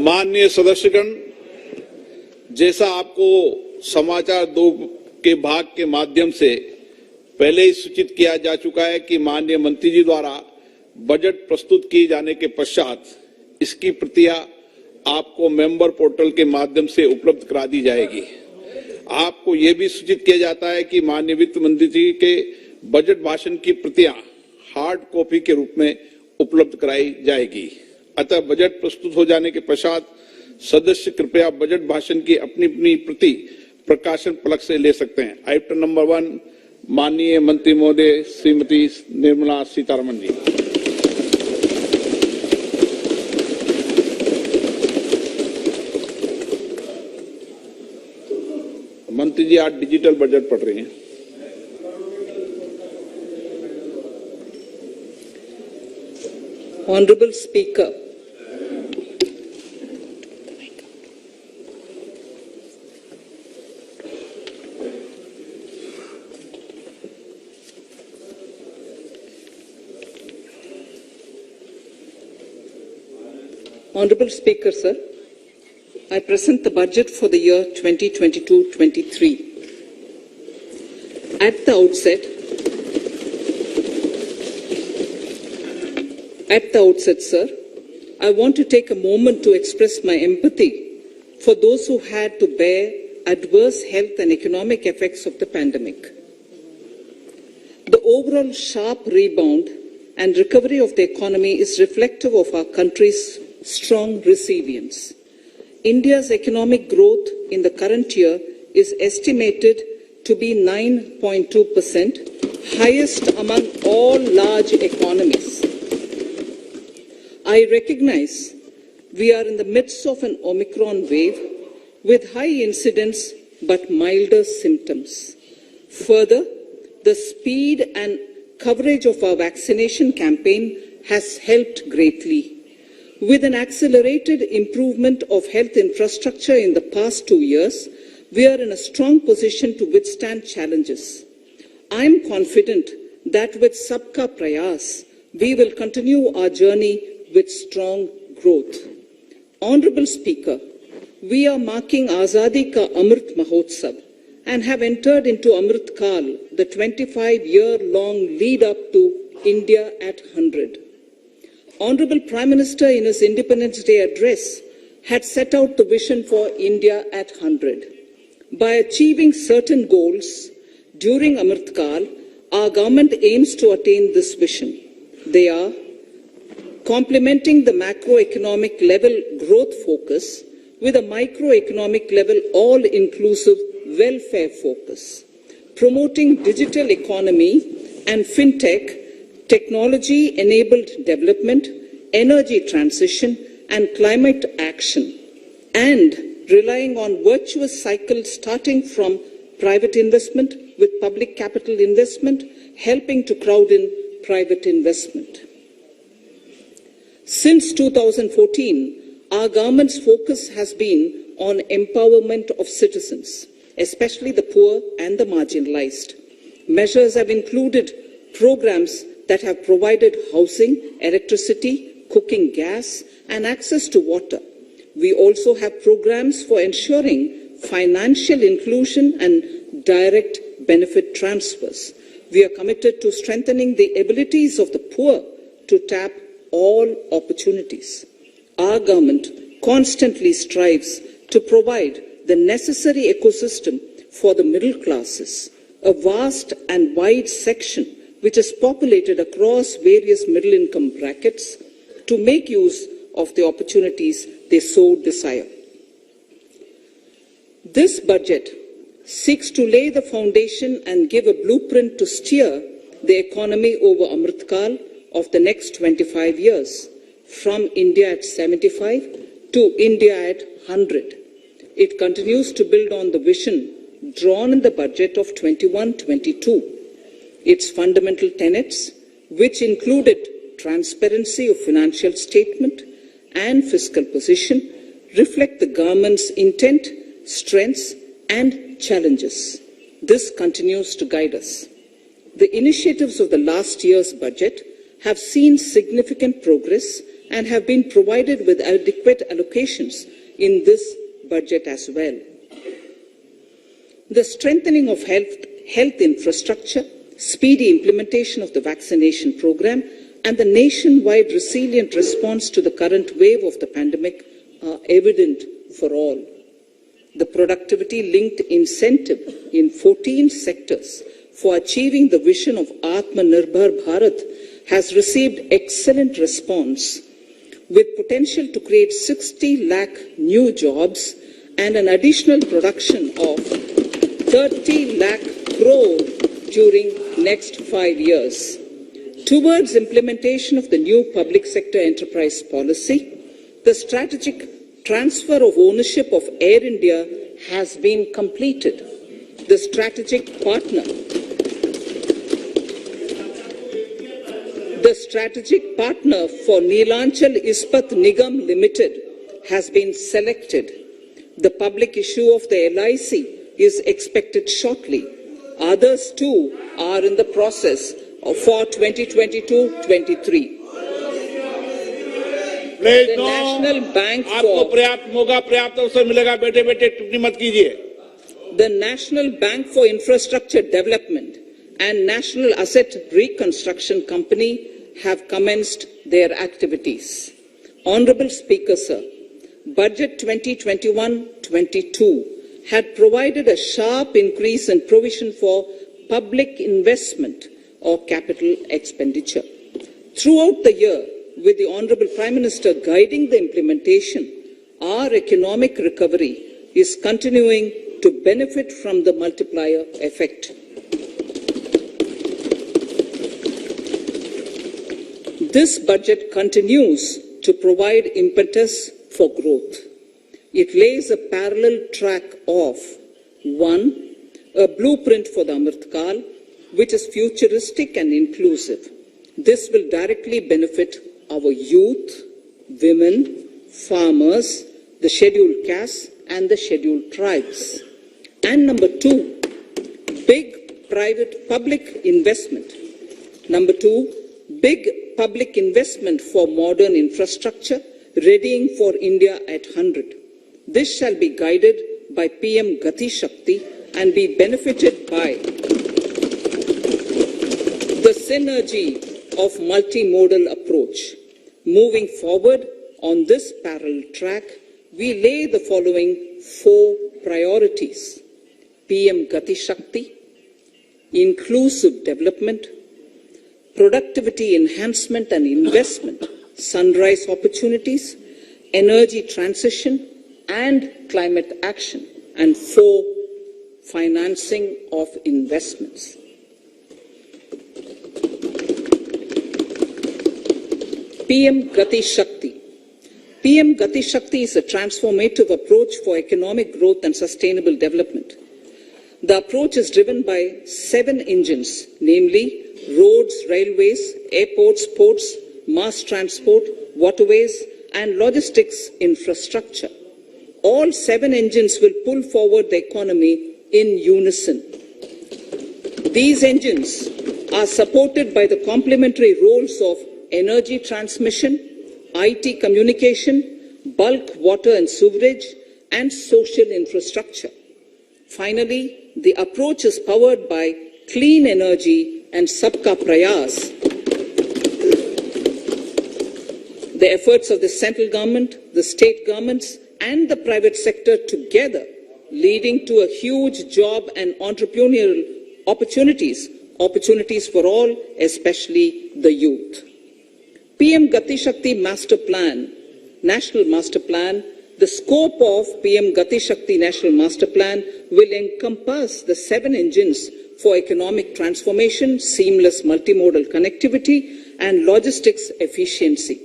माननीय सदस्यगण, जैसा आपको समाचार 2 के भाग के माध्यम से पहले ही सूचित किया जा चुका है कि माननीय मंत्री जी द्वारा बजट प्रस्तुत किए जाने के पश्चात इसकी प्रतियां आपको मेंबर पोर्टल के माध्यम से उपलब्ध करा दी जाएगी। आपको यह भी सूचित किया जाता है कि माननीय वित्त मंत्री जी के बजट भाषण की प्रतियां हार्ड कॉपी के रूप में उपलब्ध कराई जाएगी। अतः बजट प्रस्तुत हो जाने के पश्चात सदस्य कृपया बजट भाषण की अपनी अपनी प्रति प्रकाशन फलक से ले सकते हैं। आइटम नंबर 1, माननीय मंत्री महोदय श्रीमती निर्मला सीतारमण जी। मंत्री जी आज डिजिटल बजट पढ़ रहे हैं। Honorable Speaker, Honorable Speaker, sir, I present the budget for the year 2022-23. At the outset, sir, I want to take a moment to express my empathy for those who had to bear adverse health and economic effects of the pandemic. The overall sharp rebound and recovery of the economy is reflective of our country's strong resilience. India's economic growth in the current year is estimated to be 9.2%, highest among all large economies. I recognize we are in the midst of an Omicron wave with high incidence but milder symptoms. Further, the speed and coverage of our vaccination campaign has helped greatly. With an accelerated improvement of health infrastructure in the past 2 years, we are in a strong position to withstand challenges. I am confident that with Sabka Prayas, we will continue our journey with strong growth. Honorable Speaker, we are marking Azadi Ka Amrit Mahotsav and have entered into Amrit Kal, the 25-year-long lead up to India at 100. Honorable Prime Minister in his Independence Day address had set out the vision for India at 100. By achieving certain goals during Amrit Kal, our government aims to attain this vision. They are complementing the macroeconomic level growth focus with a microeconomic level all-inclusive welfare focus, promoting digital economy and fintech, technology-enabled development, energy transition and climate action, and relying on virtuous cycles starting from private investment with public capital investment, helping to crowd in private investment. Since 2014, our government's focus has been on empowerment of citizens, especially the poor and the marginalized. Measures have included programs that have provided housing, electricity, cooking gas, and access to water. We also have programs for ensuring financial inclusion and direct benefit transfers. We are committed to strengthening the abilities of the poor to tap all opportunities. Our government constantly strives to provide the necessary ecosystem for the middle classes, a vast and wide section which is populated across various middle income brackets, to make use of the opportunities they so desire. This budget seeks to lay the foundation and give a blueprint to steer the economy over Amrit Kal of the next 25 years, from India at 75 to India at 100. It continues to build on the vision drawn in the budget of 21-22. Its fundamental tenets, which included transparency of financial statement and fiscal position, reflect the government's intent, strengths, and challenges. This continues to guide us. The initiatives of the last year's budget have seen significant progress and have been provided with adequate allocations in this budget as well. The strengthening of health infrastructure, speedy implementation of the vaccination program, and the nationwide resilient response to the current wave of the pandemic are evident for all. The productivity-linked incentive in 14 sectors for achieving the vision of Atmanirbhar Bharat has received excellent response, with potential to create 60 lakh new jobs and an additional production of 30 lakh crore during next 5 years. Towards implementation of the new public sector enterprise policy, the strategic transfer of ownership of Air India has been completed. The strategic partner for Neelanchal Ispat Nigam Limited has been selected. The public issue of the LIC is expected shortly. Others too are in the process for 2022-23. The National Bank आपको पर्याप्त मौका पर्याप्त अवसर मिलेगा बेटे बेटे टिप्पणी मत कीजिए. The National Bank for Infrastructure Development and National Asset Reconstruction Company have commenced their activities. Honourable Speaker, Sir, Budget 2021-22 had provided a sharp increase in provision for public investment or capital expenditure. Throughout the year, with the Honourable Prime Minister guiding the implementation, our economic recovery is continuing to benefit from the multiplier effect. This budget continues to provide impetus for growth. It lays a parallel track of 1. A blueprint for the Amrit Kal, which is futuristic and inclusive. This will directly benefit our youth, women, farmers, the scheduled castes and the scheduled tribes. And number 2, big public investment. Number 2, big public investment for modern infrastructure, readying for India at 100. This shall be guided by PM Gati Shakti and be benefited by the synergy of multimodal approach. Moving forward on this parallel track, we lay the following 4 priorities: PM Gati Shakti, inclusive development, productivity enhancement and investment, sunrise opportunities, energy transition and climate action, and 4, financing of investments. PM Gati Shakti. PM Gati Shakti is a transformative approach for economic growth and sustainable development. The approach is driven by 7 engines, namely roads, railways, airports, ports, mass transport, waterways, and logistics infrastructure. All 7 engines will pull forward the economy in unison. These engines are supported by the complementary roles of energy transmission, IT communication, bulk water and sewerage, and social infrastructure. Finally, the approach is powered by clean energy and Sabka Prayas. The efforts of the central government, the state governments, and the private sector together, leading to a huge job and entrepreneurial opportunities for all, especially the youth. PM Gati Shakti Master Plan, National Master Plan. The scope of PM Gati Shakti National Master Plan will encompass the 7 engines for economic transformation, seamless multimodal connectivity, and logistics efficiency.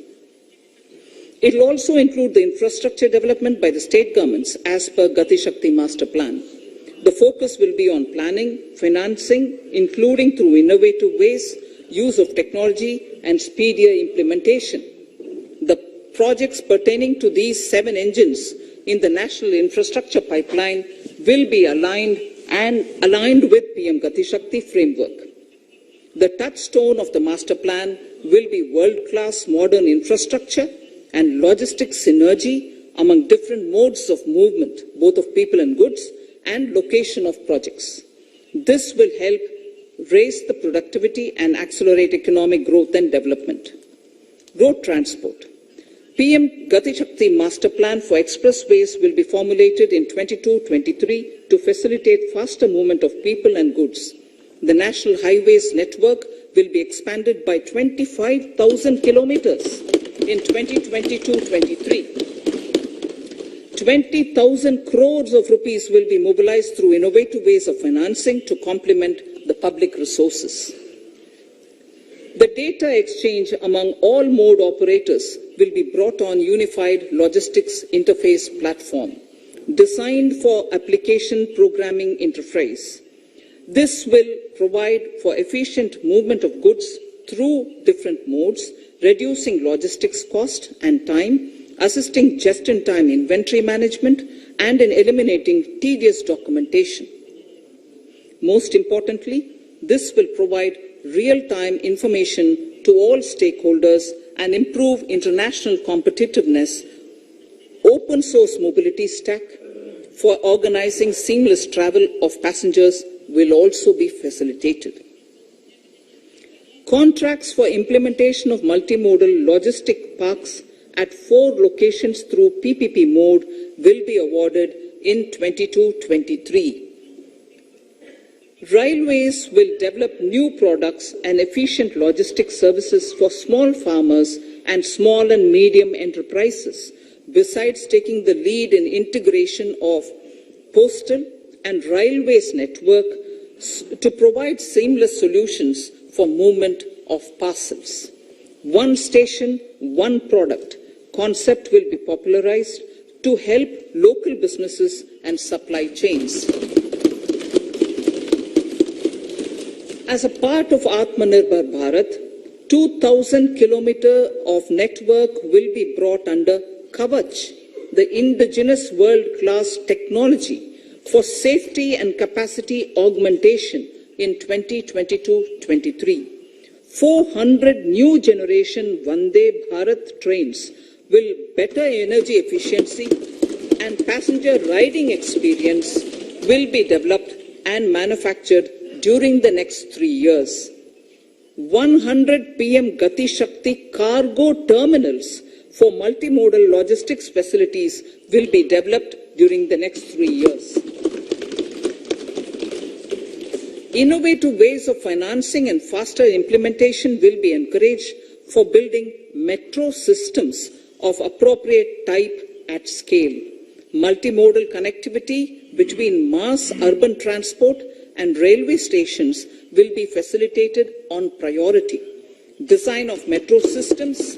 It will also include the infrastructure development by the state governments as per Gati Shakti Master Plan. The focus will be on planning, financing, including through innovative ways, use of technology, and speedier implementation. The projects pertaining to these 7 engines in the national infrastructure pipeline will be aligned with PM Gati Shakti framework. The touchstone of the master plan will be world-class modern infrastructure, and logistics synergy among different modes of movement, both of people and goods, and location of projects. This will help raise the productivity and accelerate economic growth and development. Road transport. PM Gati Shakti Master Plan for expressways will be formulated in 22-23 to facilitate faster movement of people and goods. The National Highways network will be expanded by 25,000 kilometers in 2022-23. 20,000 crores of rupees will be mobilized through innovative ways of financing to complement the public resources. The data exchange among all mode operators will be brought on unified logistics interface platform, designed for application programming interface. This will provide for efficient movement of goods through different modes, reducing logistics cost and time, assisting just-in-time inventory management, and in eliminating tedious documentation. Most importantly, this will provide real-time information to all stakeholders and improve international competitiveness. Open source mobility stack for organizing seamless travel of passengers will also be facilitated. Contracts for implementation of multimodal logistic parks at 4 locations through PPP mode will be awarded in 22-23. Railways will develop new products and efficient logistics services for small farmers and small and medium enterprises, besides taking the lead in integration of postal and railways network to provide seamless solutions for movement of parcels. One station, one product concept will be popularized to help local businesses and supply chains. As a part of Atmanirbhar Bharat, 2,000 kilometers of network will be brought under Kavach, the indigenous world-class technology for safety and capacity augmentation in 2022-23. 400 new generation Vande Bharat trains will better energy efficiency and passenger riding experience will be developed and manufactured during the next 3 years. 100 PM Gati Shakti cargo terminals for multimodal logistics facilities will be developed during the next 3 years. Innovative ways of financing and faster implementation will be encouraged for building metro systems of appropriate type at scale. Multimodal connectivity between mass urban transport and railway stations will be facilitated on priority. Design of metro systems,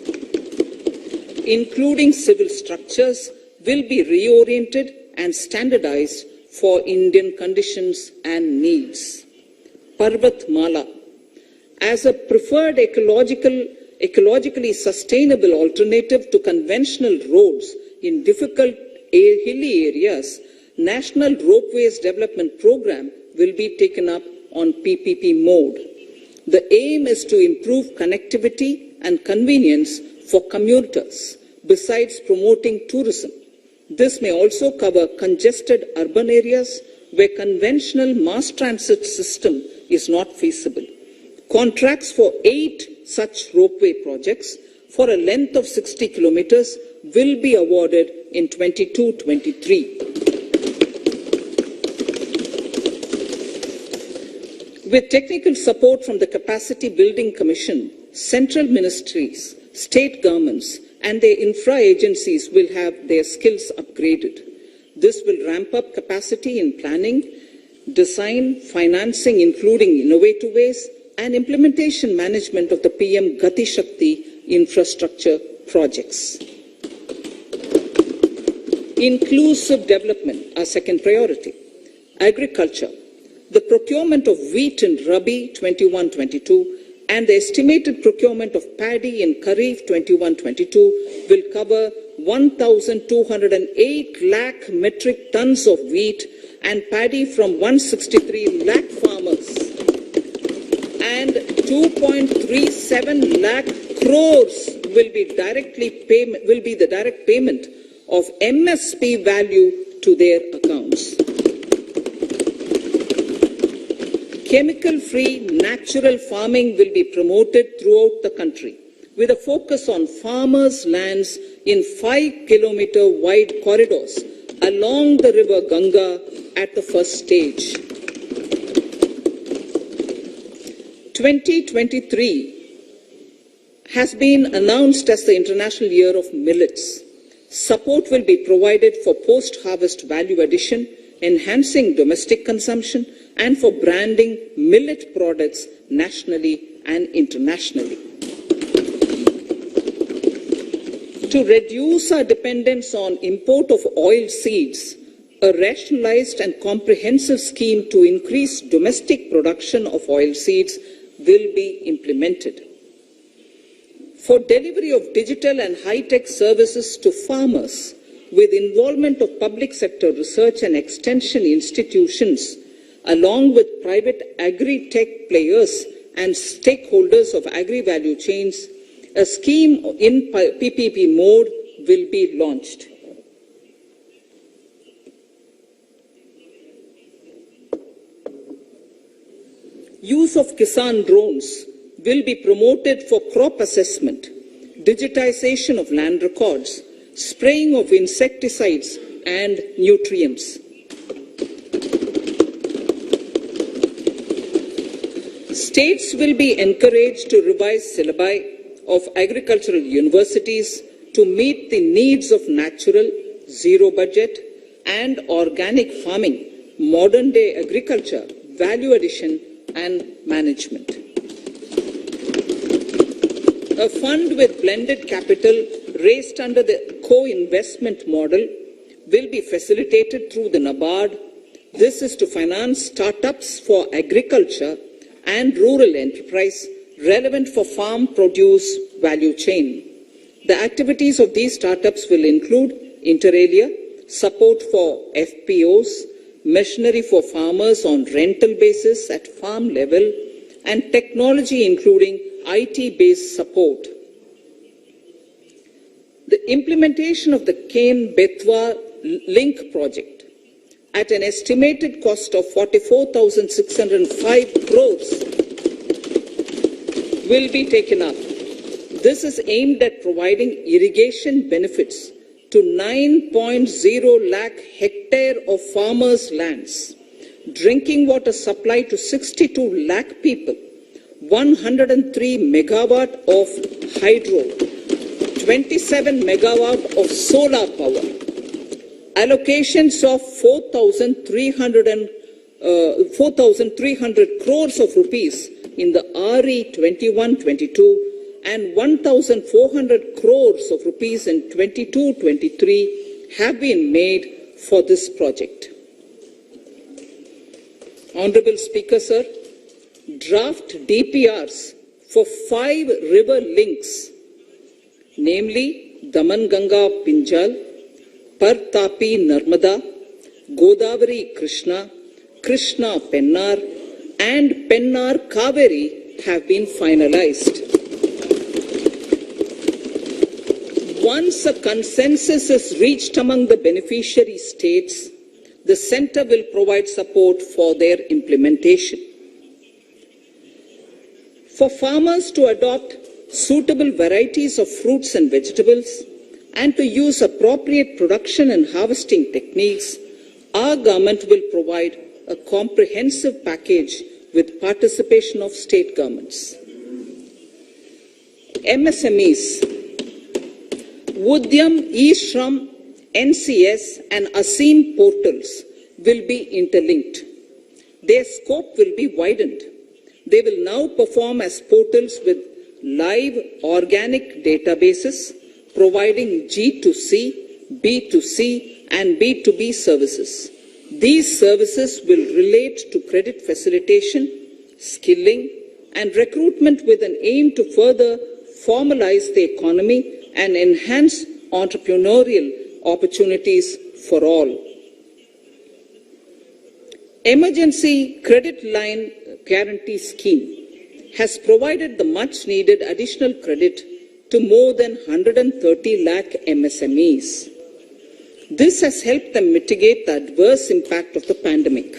including civil structures, will be reoriented and standardized for Indian conditions and needs. Parvat Mala. As a preferred ecologically sustainable alternative to conventional roads in difficult hilly areas, National Ropeways Development Program will be taken up on PPP mode. The aim is to improve connectivity and convenience for commuters, besides promoting tourism. This may also cover congested urban areas where conventional mass transit system is not feasible. Contracts for 8 such ropeway projects for a length of 60 kilometers will be awarded in 22-23. With technical support from the Capacity Building Commission, central ministries, state governments, and their infra agencies will have their skills upgraded. This will ramp up capacity in planning, design, financing, including innovative ways, and implementation management of the PM Gati Shakti infrastructure projects. Inclusive development, our second priority. Agriculture. The procurement of wheat in Rabi 21-22 and the estimated procurement of paddy in Kharif 21-22 will cover 1,208 lakh metric tons of wheat and paddy from 163 lakh farmers and 2.37 lakh crores will be the direct payment of MSP value to their accounts. Chemical-free natural farming will be promoted throughout the country, with a focus on farmers' lands in 5-kilometer wide corridors along the river Ganga at the first stage. 2023 has been announced as the International Year of Millets. Support will be provided for post-harvest value addition, enhancing domestic consumption, and for branding millet products nationally and internationally. To reduce our dependence on import of oil seeds, a rationalized and comprehensive scheme to increase domestic production of oil seeds will be implemented. For delivery of digital and high-tech services to farmers, with involvement of public sector research and extension institutions, along with private agri-tech players and stakeholders of agri-value chains, a scheme in PPP mode will be launched. Use of Kisan drones will be promoted for crop assessment, digitization of land records, spraying of insecticides and nutrients. States will be encouraged to revise syllabi of agricultural universities to meet the needs of natural, zero budget and organic farming, modern day agriculture, value addition and management. A fund with blended capital raised under the co-investment model will be facilitated through the NABARD. This is to finance startups for agriculture and rural enterprise relevant for farm produce value chain. The activities of these startups will include inter alia, support for FPOs, machinery for farmers on rental basis at farm level, and technology including IT-based support. The implementation of the Ken-Betwa link project at an estimated cost of 44,605 crores will be taken up. This is aimed at providing irrigation benefits to 9.0 lakh hectare of farmers' lands, drinking water supply to 62 lakh people, 103 megawatt of hydro, 27 megawatt of solar power, allocations of 4,300 crores of rupees in the RE 21-22 and 1,400 crores of rupees in 22-23 have been made for this project. Honorable Speaker, sir, draft DPRs for 5 river links, namely Daman Ganga Pinjal, Partapi Narmada, Godavari Krishna, Krishna Pennar, and Pennar Kaveri have been finalized. Once a consensus is reached among the beneficiary states, the Centre will provide support for their implementation. For farmers to adopt suitable varieties of fruits and vegetables and to use appropriate production and harvesting techniques, our government will provide a comprehensive package with participation of state governments. MSMEs, Udyam, eShram, NCS and ASEEM portals will be interlinked. Their scope will be widened. They will now perform as portals with live organic databases, providing G2C, B2C and B2B services. These services will relate to credit facilitation, skilling and recruitment with an aim to further formalize the economy and enhance entrepreneurial opportunities for all. Emergency Credit Line Guarantee Scheme has provided the much needed additional credit to more than 130 lakh MSMEs. This has helped them mitigate the adverse impact of the pandemic.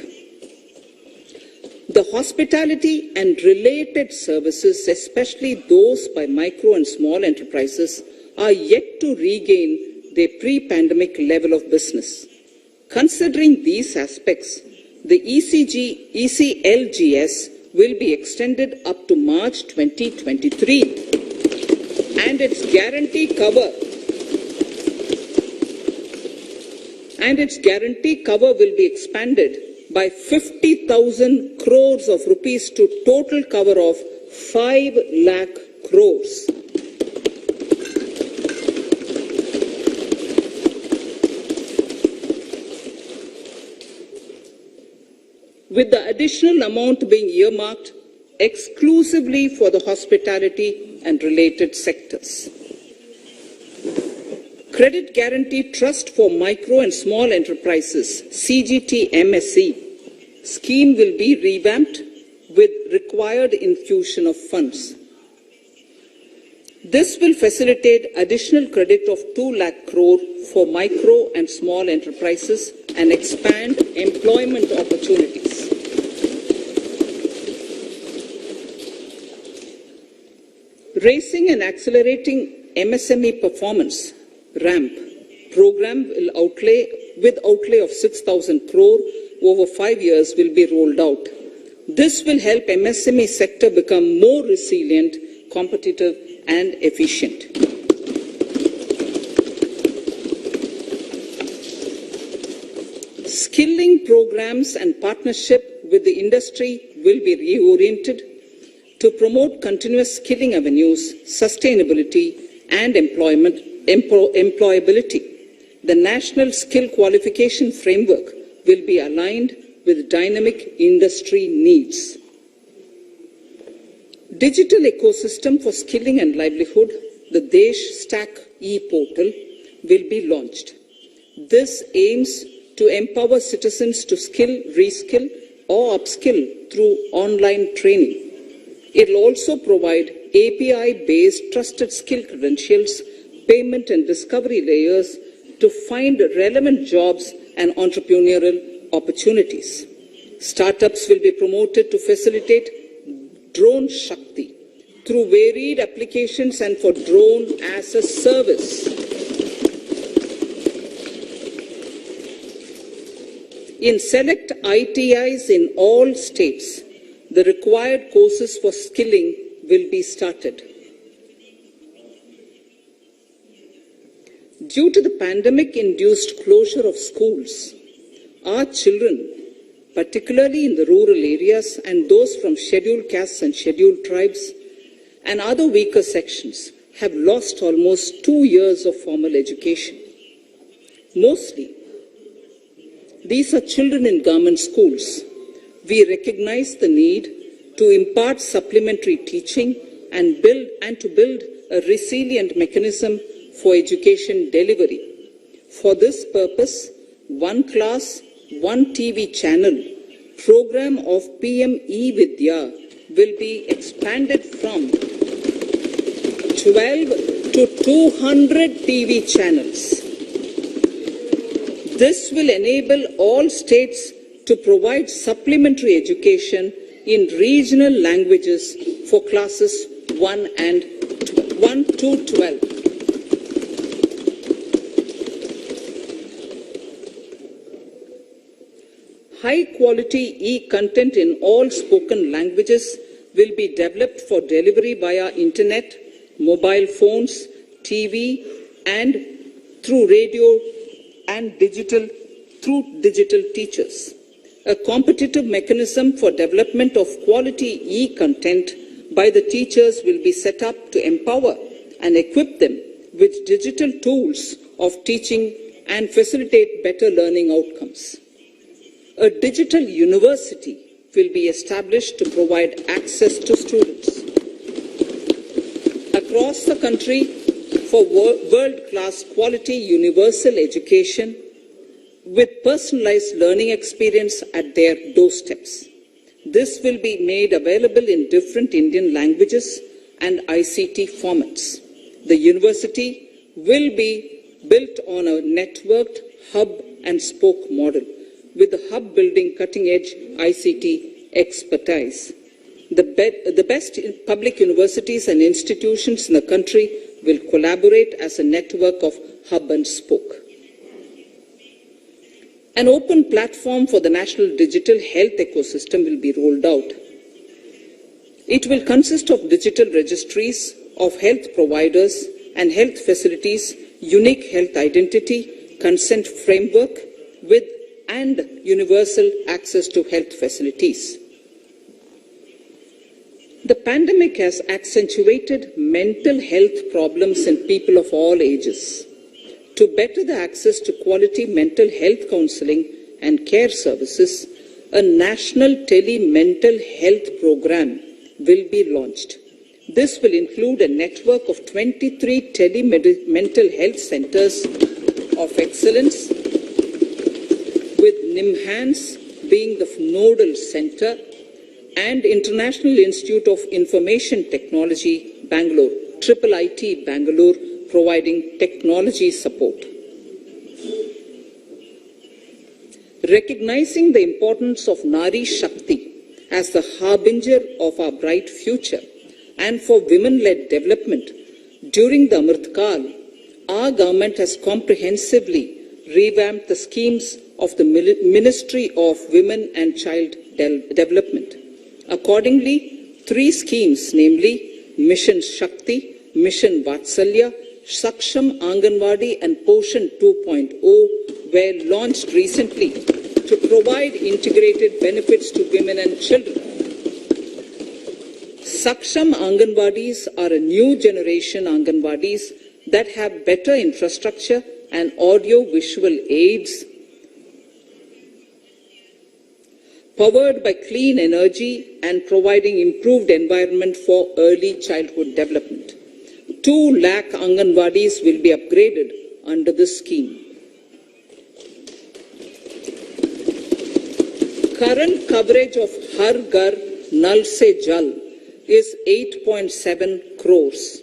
The hospitality and related services, especially those by micro and small enterprises, are yet to regain their pre-pandemic level of business. Considering these aspects, the ECLGS will be extended up to March 2023, and its guarantee cover will be expanded by 50,000 crores of rupees to total cover of 5 lakh crores. With the additional amount being earmarked exclusively for the hospitality and related sectors. Credit Guarantee Trust for Micro and Small Enterprises, CGT-MSE, scheme will be revamped with required infusion of funds. This will facilitate additional credit of 2 lakh crore for micro and small enterprises and expand employment opportunities. Raising and Accelerating MSME Performance (RAMP) program will outlay of 6,000 crore over 5 years will be rolled out. This will help MSME sector become more resilient, competitive and efficient. Skilling programs and partnership with the industry will be reoriented to promote continuous skilling avenues, sustainability and employability. The National Skill Qualification Framework will be aligned with dynamic industry needs. Digital ecosystem for skilling and livelihood, the Desh Stack e-portal, will be launched. This aims to empower citizens to skill, reskill or upskill through online training. It will also provide API-based trusted skill credentials, payment and discovery layers to find relevant jobs and entrepreneurial opportunities. Startups will be promoted to facilitate Drone Shakti through varied applications and for drone as a service. In select ITIs in all states, the required courses for skilling will be started. Due to the pandemic-induced closure of schools, our children, particularly in the rural areas and those from scheduled castes and scheduled tribes and other weaker sections, have lost almost 2 years of formal education. Mostly, these are children in government schools. We recognize the need to impart supplementary teaching and to build a resilient mechanism for education delivery. For this purpose, One Class, One TV channel program of PM eVidya will be expanded from 12 to 200 TV channels. This will enable all states to provide supplementary education in regional languages for classes 1 to 12. High-quality e-content in all spoken languages will be developed for delivery via internet, mobile phones, TV, and through radio and digital teachers. A competitive mechanism for development of quality e-content by the teachers will be set up to empower and equip them with digital tools of teaching and facilitate better learning outcomes. A digital university will be established to provide access to students across the country for world-class quality universal education with personalized learning experience at their doorsteps. This will be made available in different Indian languages and ICT formats. The university will be built on a networked hub and spoke model, with the hub building cutting-edge ICT expertise. The best public universities and institutions in the country will collaborate as a network of hub and spoke. An open platform for the national digital health ecosystem will be rolled out. It will consist of digital registries of health providers and health facilities, unique health identity, consent framework, and universal access to health facilities. The pandemic has accentuated mental health problems in people of all ages. To better the access to quality mental health counseling and care services, a national tele-mental health program will be launched. This will include a network of 23 tele-mental health centers of excellence, with NIMHANS being the nodal center, and International Institute of Information Technology, Bangalore, IIIT Bangalore, providing technology support. Recognizing the importance of Nari Shakti as the harbinger of our bright future and for women-led development, during the Amrit Kal, our government has comprehensively revamped the schemes of the Ministry of Women and Child Development. Accordingly, 3 schemes, namely Mission Shakti, Mission Vatsalya, Saksham Anganwadi and Poshan 2.0 were launched recently to provide integrated benefits to women and children. Saksham Anganwadis are a new generation Anganwadis that have better infrastructure and audio-visual aids, powered by clean energy and providing improved environment for early childhood development. 2 lakh Anganwadis will be upgraded under this scheme. Current coverage of Har Ghar Nal Se Jal is 8.7 crores.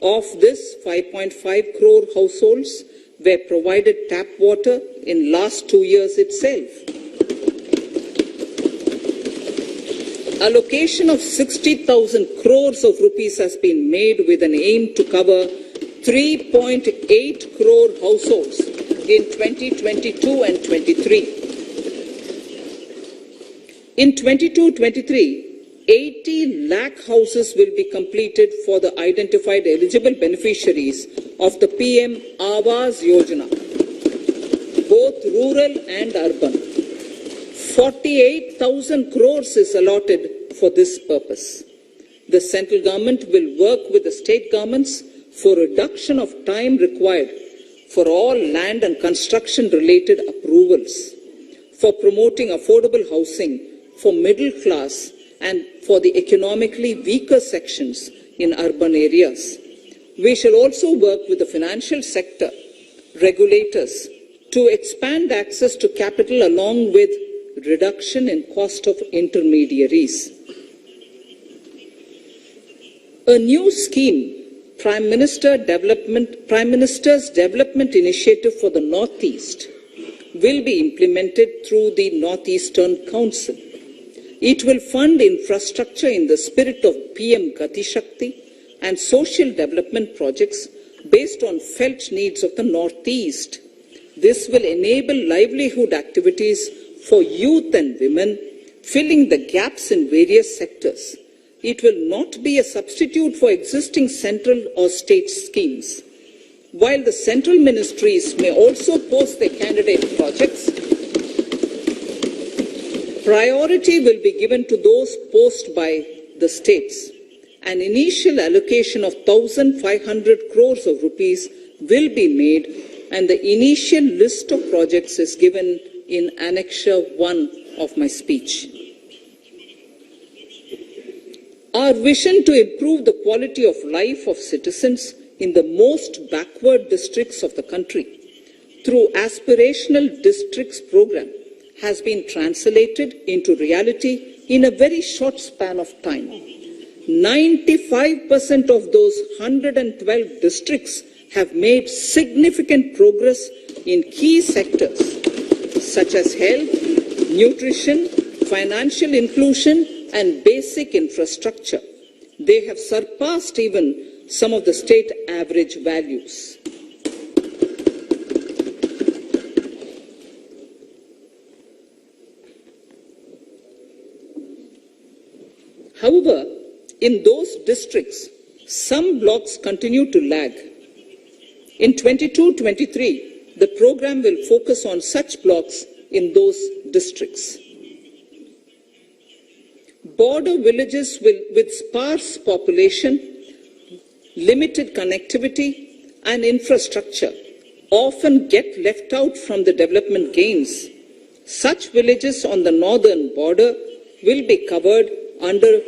Of this, 5.5 crore households were provided tap water in last 2 years itself. Allocation of 60,000 crores of rupees has been made with an aim to cover 3.8 crore households in 2022 and 23. In 22-23, 80 lakh houses will be completed for the identified eligible beneficiaries of the PM Awas Yojana, both rural and urban. 48,000 crores is allotted for this purpose. The central government will work with the state governments for reduction of time required for all land and construction related approvals, for promoting affordable housing for middle class and for the economically weaker sections in urban areas. We shall also work with the financial sector, regulators, to expand access to capital along with reduction in cost of intermediaries. A new scheme, Prime Minister's Development Initiative for the Northeast, will be implemented through the Northeastern Council. It will fund infrastructure in the spirit of PM Gati Shakti and social development projects based on felt needs of the Northeast. This will enable livelihood activities for youth and women, filling the gaps in various sectors. It will not be a substitute for existing central or state schemes. While the central ministries may also post their candidate projects, priority will be given to those posted by the states. An initial allocation of 1,500 crores of rupees will be made, and the initial list of projects is given in Annexure 1 of my speech. Our vision to improve the quality of life of citizens in the most backward districts of the country through Aspirational Districts program has been translated into reality in a very short span of time. 95% of those 112 districts have made significant progress in key sectors such as health, nutrition, financial inclusion, and basic infrastructure. They have surpassed even some of the state average values. However, in those districts, some blocks continue to lag. In 22-23, the program will focus on such blocks in those districts. Border villages with sparse population, limited connectivity, and infrastructure often get left out from the development gains. Such villages on the northern border will be covered under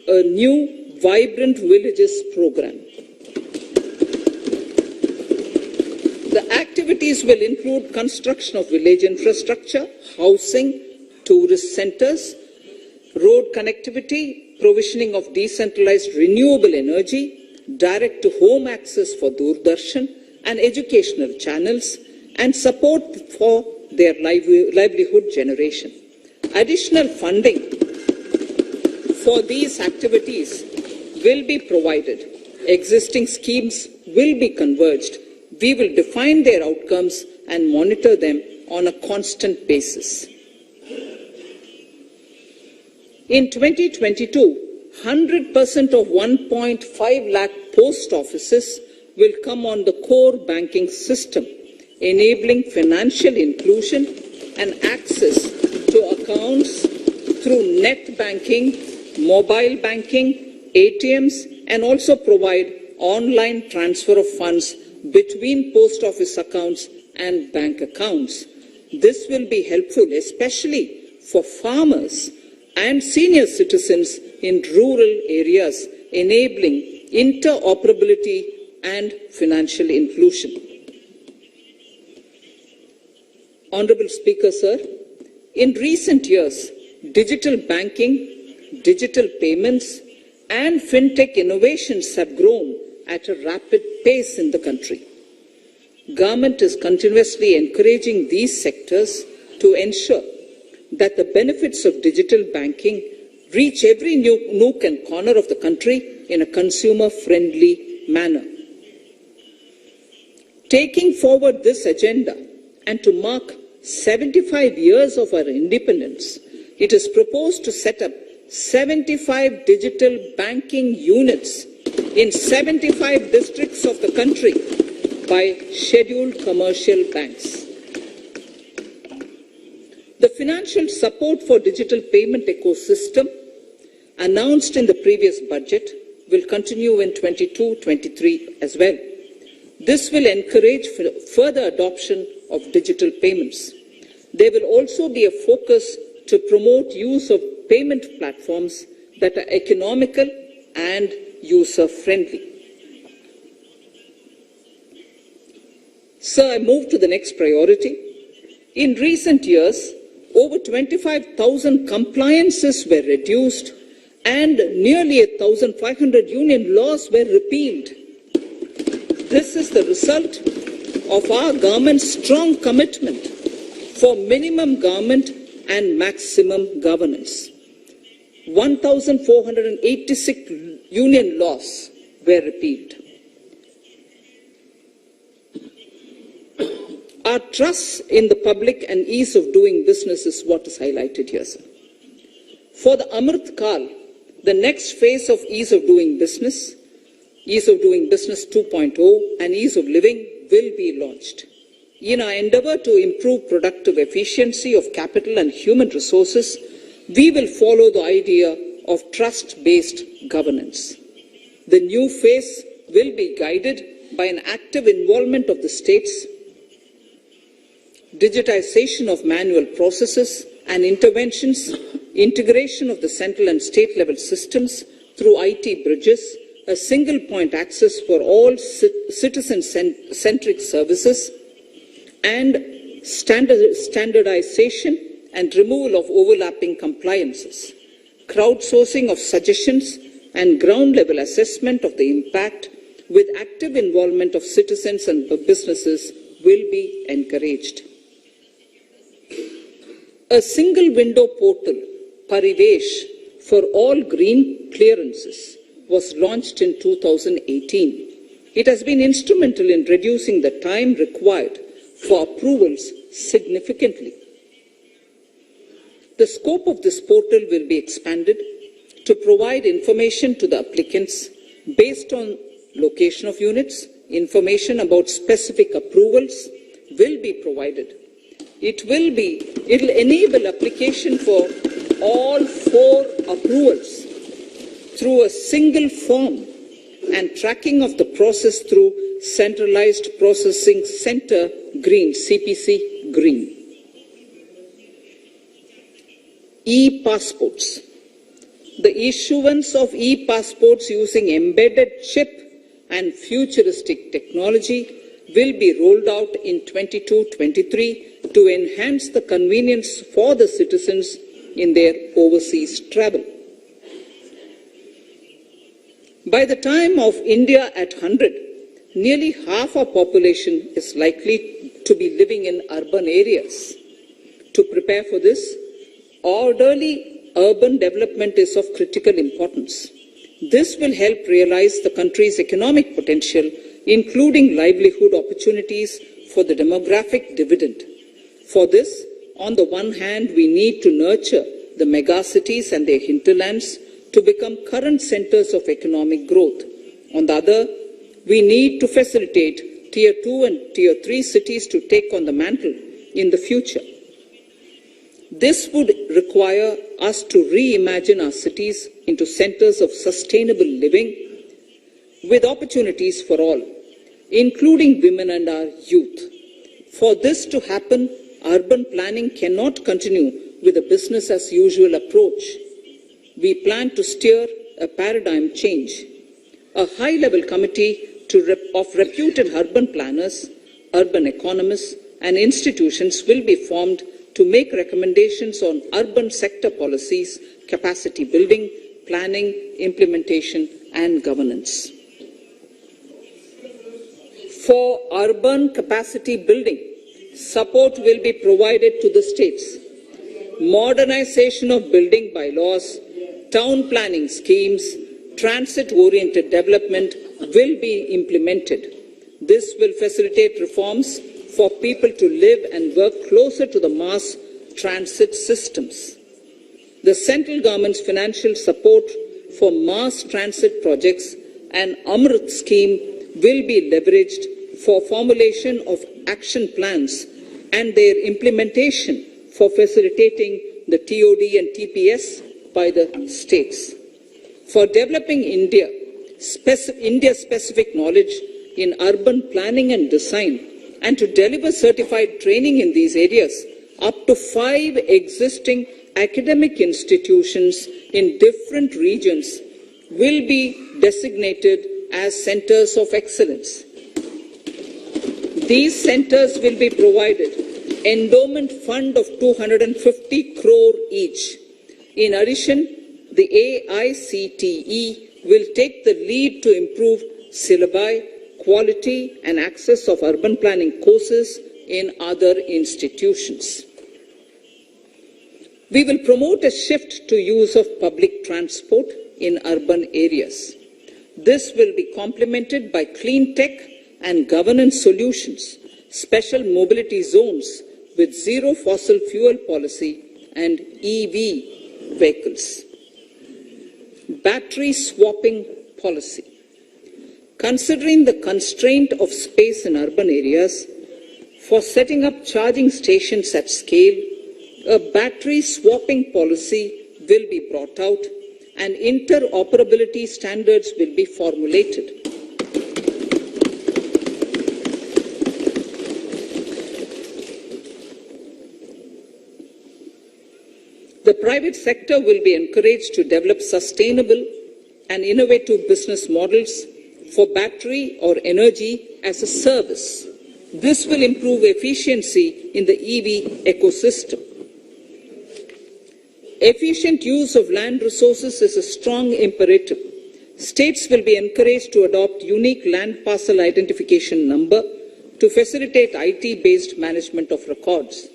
a new Vibrant Villages program. The activities will include construction of village infrastructure, housing, tourist centers, road connectivity, provisioning of decentralized renewable energy, direct-to-home access for Doordarshan and educational channels, and support for their livelihood generation. Additional funding for these activities will be provided. Existing schemes will be converged. We will define their outcomes and monitor them on a constant basis. In 2022, 100% of 1.5 lakh post offices will come on the core banking system, enabling financial inclusion and access to accounts through net banking, mobile banking, ATMs, and also provide online transfer of funds between post office accounts and bank accounts. This will be helpful, especially for farmers and senior citizens in rural areas, enabling interoperability and financial inclusion. Honorable Speaker, sir, in recent years, digital banking, digital payments, and fintech innovations have grown at a rapid pace in the country. Government is continuously encouraging these sectors to ensure that the benefits of digital banking reach every nook and corner of the country in a consumer-friendly manner. Taking forward this agenda and to mark 75 years of our independence, it is proposed to set up 75 digital banking units in 75 districts of the country by scheduled commercial banks. The financial support for digital payment ecosystem announced in the previous budget will continue in 22-23 as well. This will encourage further adoption of digital payments. There will also be a focus to promote use of payment platforms that are economical and user-friendly. Sir, I move to the next priority. In recent years, over 25,000 compliances were reduced and nearly 1,500 union laws were repealed. This is the result of our government's strong commitment for minimum government and maximum governance. 1,486 union laws were repealed. Our trust in the public and ease of doing business is what is highlighted here, sir. For the Amrit Kal, the next phase of ease of doing business 2.0 and ease of living will be launched. In our endeavor to improve productive efficiency of capital and human resources, we will follow the idea of trust-based governance. The new phase will be guided by an active involvement of the states, digitization of manual processes and interventions, integration of the central and state level systems through IT bridges, a single point access for all citizen-centric services, and standardization and removal of overlapping compliances, crowdsourcing of suggestions and ground-level assessment of the impact with active involvement of citizens and businesses will be encouraged. A single window portal, Parivesh, for all green clearances was launched in 2018. It has been instrumental in reducing the time required for approvals significantly. The scope of this portal will be expanded to provide information to the applicants based on location of units. Information about specific approvals will be provided. It will enable application for all 4 approvals through a single form and tracking of the process through Centralized Processing Center Green, CPC Green. E-passports. The issuance of e-passports using embedded chip and futuristic technology will be rolled out in 22-23 to enhance the convenience for the citizens in their overseas travel. By the time of India at 100, nearly half our population is likely to be living in urban areas. To prepare for this, orderly urban development is of critical importance. This will help realize the country's economic potential, including livelihood opportunities for the demographic dividend. For this, on the one hand, we need to nurture the megacities and their hinterlands to become current centers of economic growth. On the other, we need to facilitate Tier 2 and Tier 3 cities to take on the mantle in the future. This would require us to reimagine our cities into centers of sustainable living with opportunities for all, including women and our youth. For this to happen, urban planning cannot continue with a business as usual approach. We plan to steer a paradigm change. A high-level committee of reputed urban planners, urban economists, and institutions will be formed to make recommendations on urban sector policies, capacity building, planning, implementation, and governance. For urban capacity building, support will be provided to the states. Modernization of building bylaws, town planning schemes, transit-oriented development will be implemented. This will facilitate reforms for people to live and work closer to the mass transit systems. The central government's financial support for mass transit projects and Amrit scheme will be leveraged for formulation of action plans and their implementation for facilitating the TOD and TPS by the states. For developing India-specific knowledge in urban planning and design, and to deliver certified training in these areas, up to 5 existing academic institutions in different regions will be designated as centers of excellence. These centers will be provided endowment fund of 250 crore each. In addition, the AICTE will take the lead to improve syllabi, quality and access of urban planning courses in other institutions. We will promote a shift to use of public transport in urban areas. This will be complemented by clean tech and governance solutions, special mobility zones with zero fossil fuel policy and EV vehicles. Battery swapping policy. Considering the constraint of space in urban areas, for setting up charging stations at scale, a battery swapping policy will be brought out and interoperability standards will be formulated. The private sector will be encouraged to develop sustainable and innovative business models for battery or energy as a service. This will improve efficiency in the EV ecosystem. Efficient use of land resources is a strong imperative. States will be encouraged to adopt unique land parcel identification number to facilitate IT-based management of records.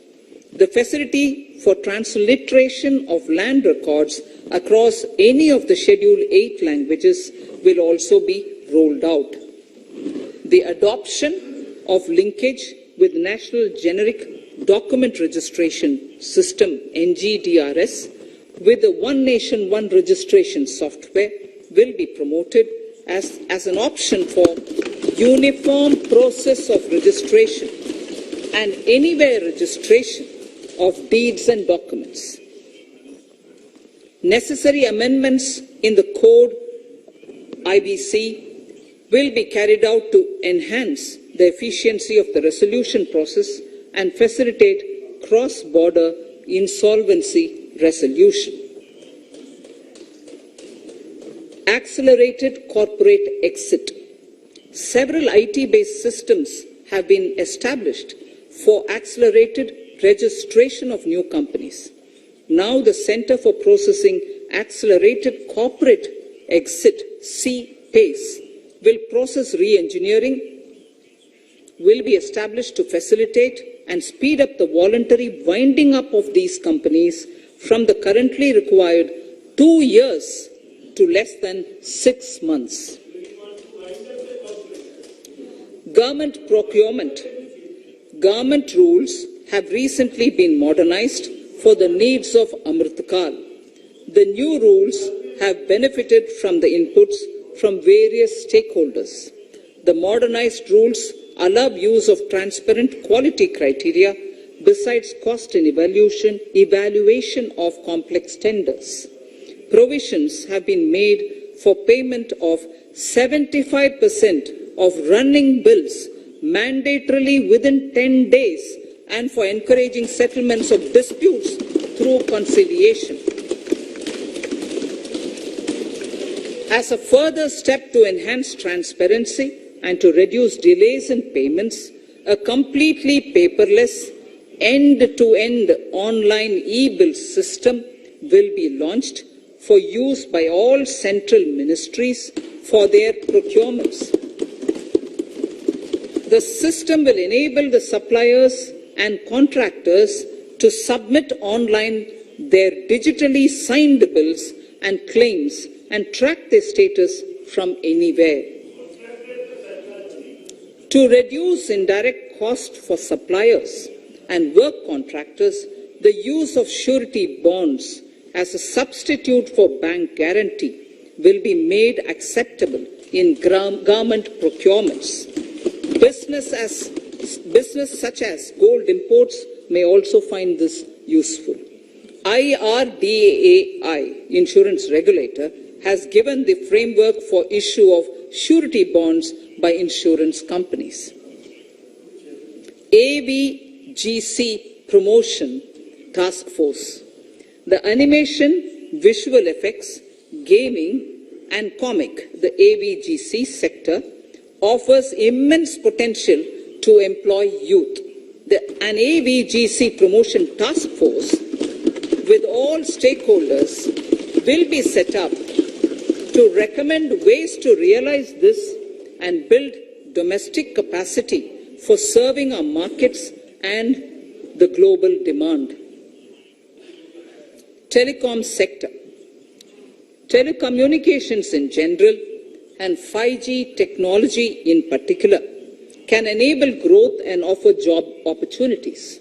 The facility for transliteration of land records across any of the Schedule 8 languages will also be rolled out. The adoption of linkage with National Generic Document Registration System, NGDRS, with the One Nation, One Registration software will be promoted as an option for uniform process of registration and anywhere registration of deeds and documents. Necessary amendments in the code IBC will be carried out to enhance the efficiency of the resolution process and facilitate cross-border insolvency resolution. Accelerated corporate exit. Several IT-based systems have been established for accelerated registration of new companies. Now the Center for Processing Accelerated Corporate Exit, CPACE, will process re-engineering, will be established to facilitate and speed up the voluntary winding up of these companies from the currently required 2 years to less than 6 months. Government procurement. Government rules have recently been modernized for the needs of Amritkal. The new rules have benefited from the inputs from various stakeholders. The modernized rules allow use of transparent quality criteria besides cost and evaluation of complex tenders. Provisions have been made for payment of 75% of running bills mandatorily within 10 days and for encouraging settlements of disputes through conciliation. As a further step to enhance transparency and to reduce delays in payments, a completely paperless, end-to-end online e-bill system will be launched for use by all central ministries for their procurements. The system will enable the suppliers and contractors to submit online their digitally signed bills and claims and track their status from anywhere. To reduce indirect cost for suppliers and work contractors, the use of surety bonds as a substitute for bank guarantee will be made acceptable in government procurements. Business such as gold imports may also find this useful. IRDAI, insurance regulator, has given the framework for issue of surety bonds by insurance companies. AVGC Promotion Task Force. The animation, visual effects, gaming and comic, the AVGC sector, offers immense potential to employ youth. An AVGC Promotion Task Force with all stakeholders will be set up to recommend ways to realize this and build domestic capacity for serving our markets and the global demand. Telecom sector. Telecommunications in general and 5G technology in particular can enable growth and offer job opportunities.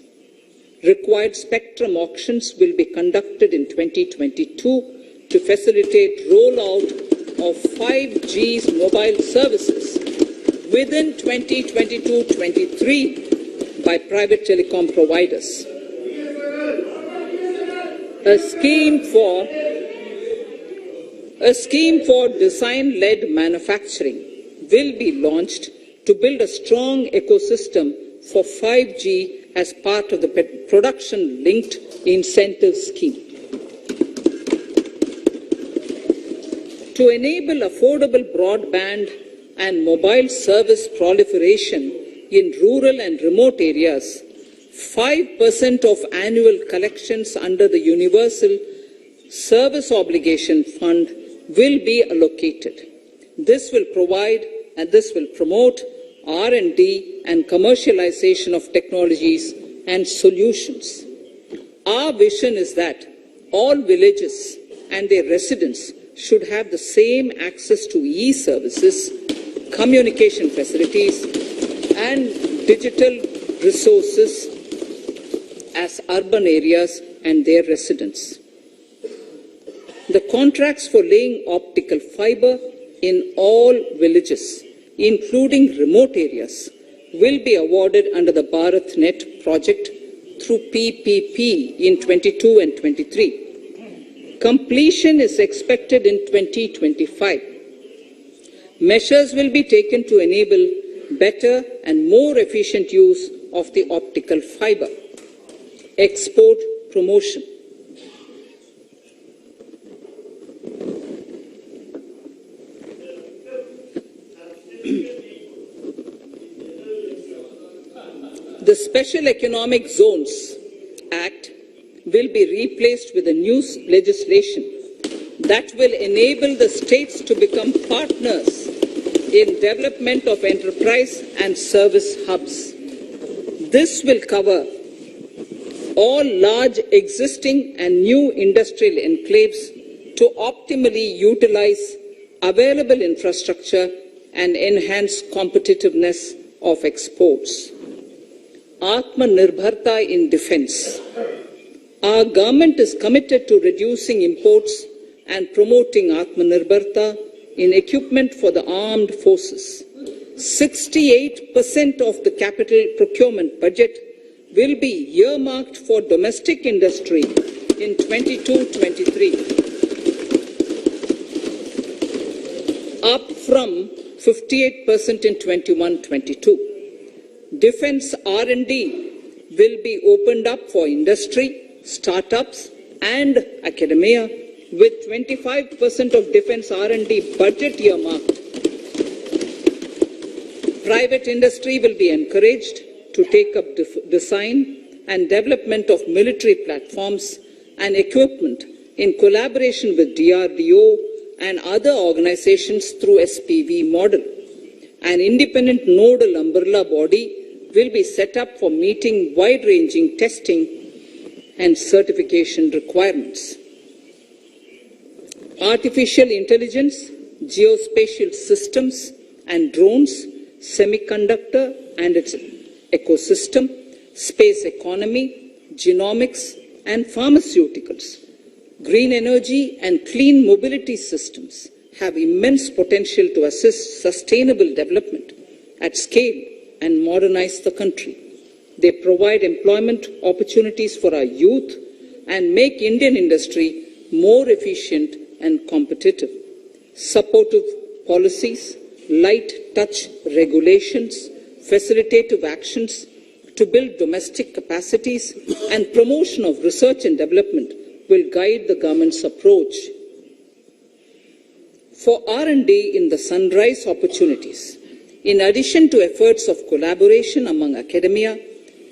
Required spectrum auctions will be conducted in 2022 to facilitate rollout of 5G's mobile services within 2022-23 by private telecom providers. A scheme for design-led manufacturing will be launched to build a strong ecosystem for 5G as part of the production-linked incentive scheme. To enable affordable broadband and mobile service proliferation in rural and remote areas, 5% of annual collections under the Universal Service Obligation Fund will be allocated. This will promote R&D and commercialization of technologies and solutions. Our vision is that all villages and their residents should have the same access to e-services, communication facilities, and digital resources as urban areas and their residents. The contracts for laying optical fiber in all villages, including remote areas, will be awarded under the BharatNet project through PPP in 22 and 23. Completion is expected in 2025. Measures will be taken to enable better and more efficient use of the optical fiber. Export promotion. The Special Economic Zones Act will be replaced with a new legislation that will enable the states to become partners in development of enterprise and service hubs. This will cover all large existing and new industrial enclaves to optimally utilize available infrastructure and enhance competitiveness of exports. Atmanirbharta in defense. Our government is committed to reducing imports and promoting Atmanirbharta in equipment for the armed forces. 68% of the capital procurement budget will be earmarked for domestic industry in 22-23, up from 58% in 21-22. Defense R&D will be opened up for industry, startups, and academia, with 25% of defense R&D budget earmarked. Private industry will be encouraged to take up design and development of military platforms and equipment in collaboration with DRDO and other organizations through SPV model. An independent nodal umbrella body will be set up for meeting wide-ranging testing and certification requirements. Artificial intelligence, geospatial systems and drones, semiconductor and its ecosystem, space economy, genomics and pharmaceuticals, green energy and clean mobility systems have immense potential to assist sustainable development at scale and modernize the country. They provide employment opportunities for our youth and make Indian industry more efficient and competitive. Supportive policies, light touch regulations, facilitative actions to build domestic capacities and promotion of research and development will guide the government's approach. For R&D in the sunrise opportunities, in addition to efforts of collaboration among academia,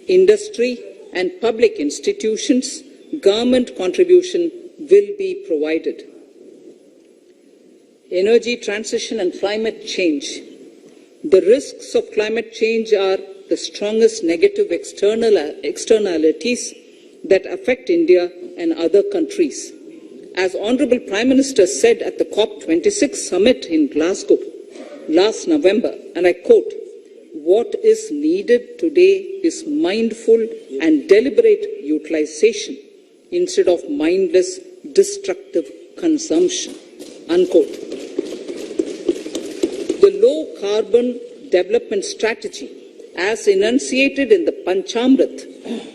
industry and public institutions, government contribution will be provided. Energy transition and climate change. The risks of climate change are the strongest negative externalities that affect India and other countries. As Honorable Prime Minister said at the COP26 summit in Glasgow last November, and I quote, "What is needed today is mindful and deliberate utilization instead of mindless, destructive consumption," unquote. The low-carbon development strategy, as enunciated in the Panchamrit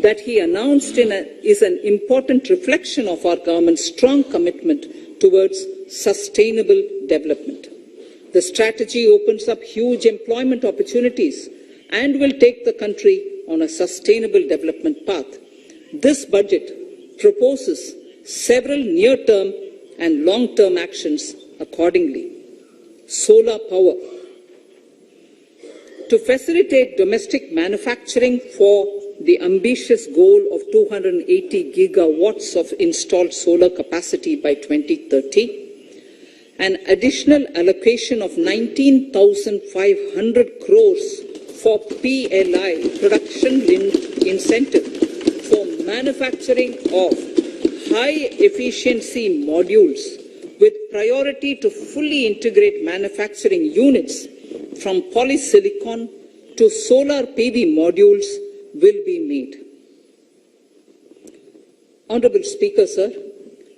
that he announced is an important reflection of our government's strong commitment towards sustainable development. The strategy opens up huge employment opportunities and will take the country on a sustainable development path. This budget proposes several near-term and long-term actions accordingly. Solar power. To facilitate domestic manufacturing for the ambitious goal of 280 gigawatts of installed solar capacity by 2030, an additional allocation of 19,500 crores for PLI, Production Linked Incentive, for manufacturing of high-efficiency modules with priority to fully integrate manufacturing units from polysilicon to solar PV modules will be made. Honorable Speaker, sir,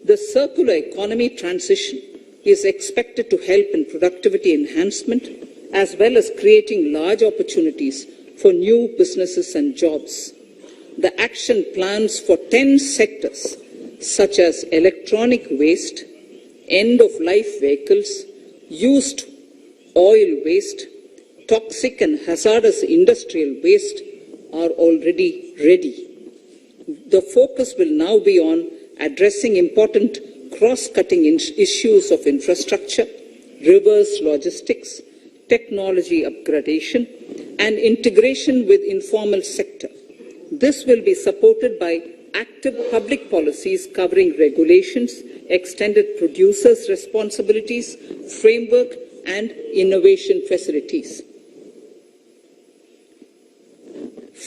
the circular economy transition is expected to help in productivity enhancement as well as creating large opportunities for new businesses and jobs. The action plans for 10 sectors such as electronic waste, end-of-life vehicles, used oil waste, toxic and hazardous industrial waste are already ready. The focus will now be on addressing important cross-cutting issues of infrastructure, reverse logistics, technology upgradation, and integration with informal sector. This will be supported by active public policies covering regulations, extended producers' responsibilities, framework, and innovation facilities.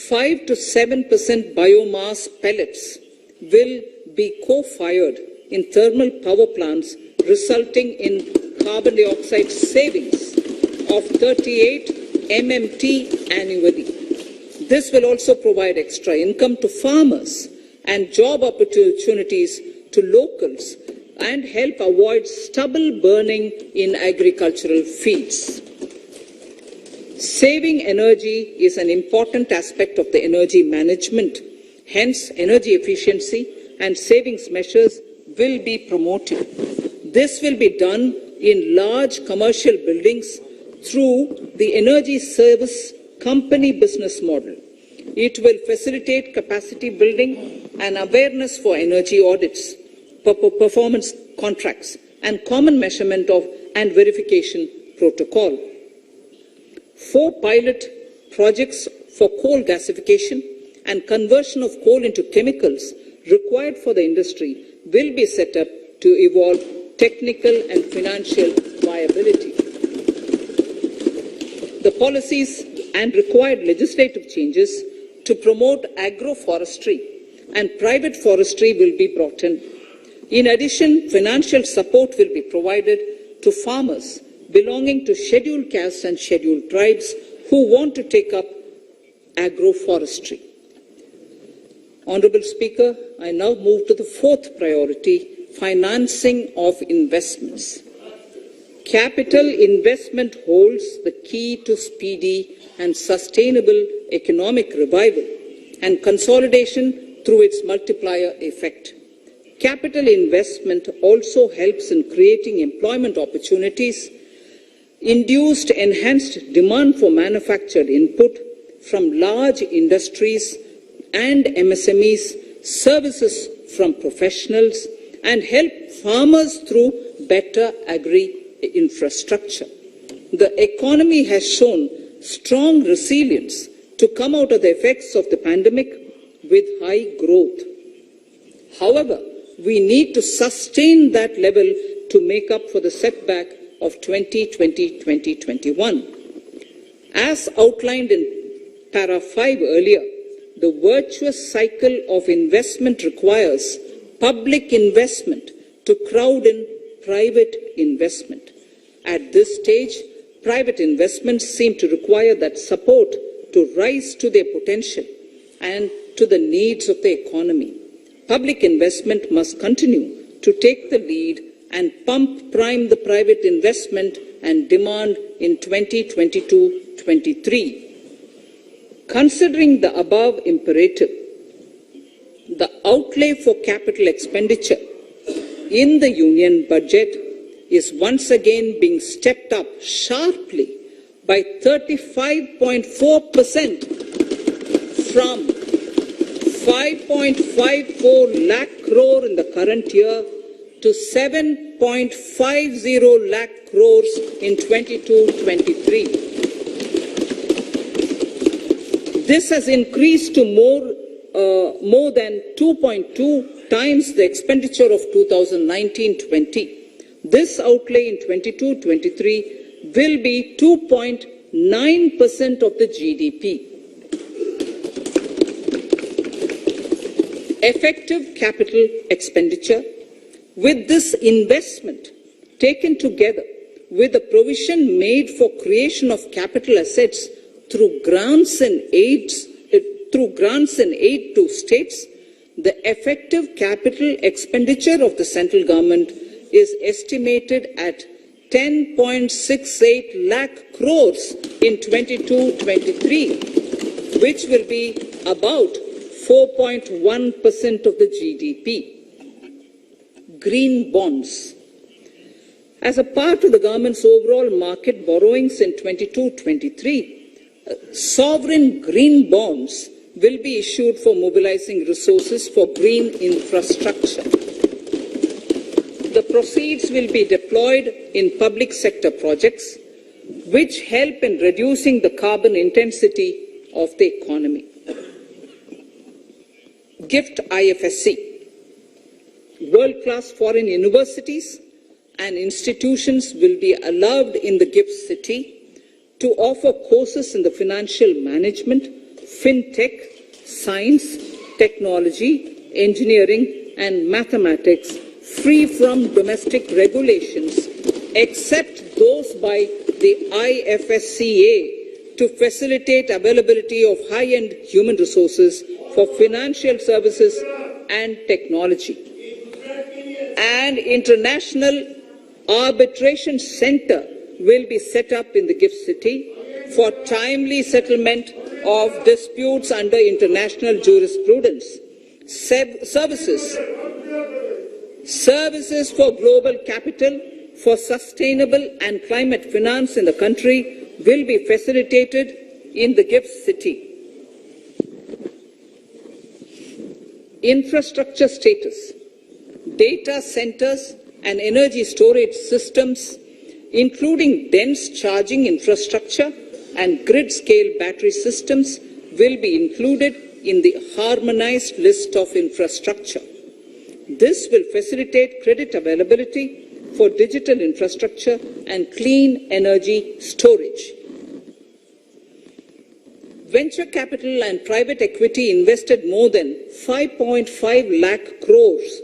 5 to 7% biomass pellets will be co-fired in thermal power plants, resulting in carbon dioxide savings of 38 MMT annually. This will also provide extra income to farmers and job opportunities to locals and help avoid stubble burning in agricultural fields. Saving energy is an important aspect of the energy management. Hence, energy efficiency and savings measures will be promoted. This will be done in large commercial buildings through the energy service company business model. It will facilitate capacity building and awareness for energy audits, performance contracts, and common measurement of and verification protocol. 4 pilot projects for coal gasification and conversion of coal into chemicals required for the industry will be set up to evolve technical and financial viability. The policies and required legislative changes to promote agroforestry and private forestry will be brought in. In addition, financial support will be provided to farmers belonging to scheduled castes and scheduled tribes who want to take up agroforestry. Honorable Speaker, I now move to the 4th priority, financing of investments. Capital investment holds the key to speedy and sustainable economic revival and consolidation through its multiplier effect. Capital investment also helps in creating employment opportunities, induced enhanced demand for manufactured input from large industries and MSMEs, services from professionals, and help farmers through better agri-infrastructure. The economy has shown strong resilience to come out of the effects of the pandemic with high growth. However, we need to sustain that level to make up for the setback of 2020-2021. As outlined in para 5 earlier, the virtuous cycle of investment requires public investment to crowd in private investment. At this stage, private investments seem to require that support to rise to their potential and to the needs of the economy. Public investment must continue to take the lead and prime the private investment and demand in 2022-23. Considering the above imperative, the outlay for capital expenditure in the union budget is once again being stepped up sharply by 35.4% from 5.54 lakh crore in the current year to 7.50 lakh crores in 22-23. This has increased to more than 2.2 times the expenditure of 2019-20, This outlay in 22-23 will be 2.9% of the GDP. Effective capital expenditure. With this investment taken together with the provision made for creation of capital assets through grants and aid to states, the effective capital expenditure of the central government is estimated at 10.68 lakh crores in 22-23, which will be about 4.1% of the GDP. Green bonds. As a part of the government's overall market borrowings in 22-23, sovereign green bonds will be issued for mobilizing resources for green infrastructure. The proceeds will be deployed in public sector projects which help in reducing the carbon intensity of the economy. GIFT IFSC. World-class foreign universities and institutions will be allowed in the GIFT city to offer courses in the financial management, fintech, science, technology, engineering, and mathematics free from domestic regulations, except those by the IFSCA to facilitate availability of high-end human resources for financial services and technology. An international arbitration center will be set up in the GIFT city for timely settlement of disputes under international jurisprudence. Services for global capital for sustainable and climate finance in the country will be facilitated in the GIFT city. Infrastructure status. Data centers and energy storage systems, including dense charging infrastructure and grid-scale battery systems, will be included in the harmonized list of infrastructure. This will facilitate credit availability for digital infrastructure and clean energy storage. Venture capital and private equity invested more than 5.5 lakh crores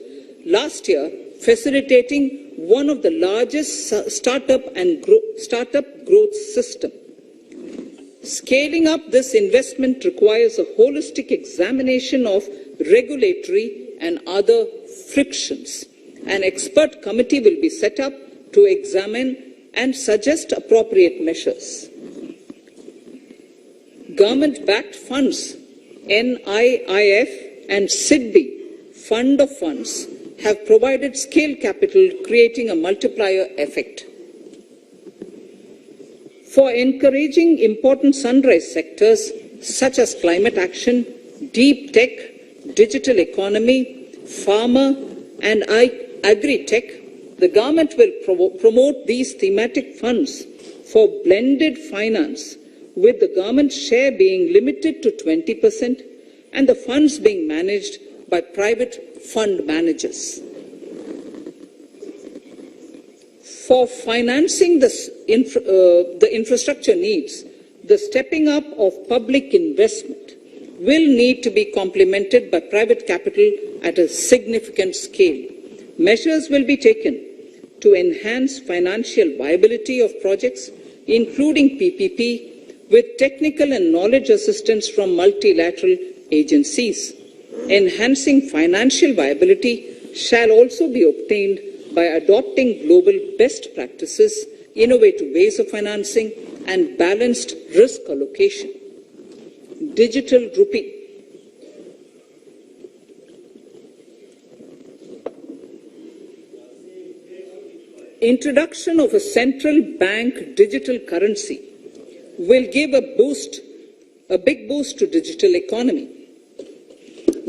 last year, facilitating one of the largest startup growth system. Scaling up this investment requires a holistic examination of regulatory and other frictions. An expert committee will be set up to examine and suggest appropriate measures. Government-backed funds, NIIF and SIDBI, Fund of Funds, have provided scale capital, creating a multiplier effect. For encouraging important sunrise sectors such as climate action, deep tech, digital economy, pharma, and agri-tech, the government will promote these thematic funds for blended finance, with the government share being limited to 20% and the funds being managed by private fund managers. For financing the infrastructure needs, the stepping up of public investment will need to be complemented by private capital at a significant scale. Measures will be taken to enhance financial viability of projects, including PPP, with technical and knowledge assistance from multilateral agencies. Enhancing financial viability shall also be obtained by adopting global best practices, innovative ways of financing, and balanced risk allocation. Digital rupee. Introduction of a central bank digital currency will give a big boost to digital economy.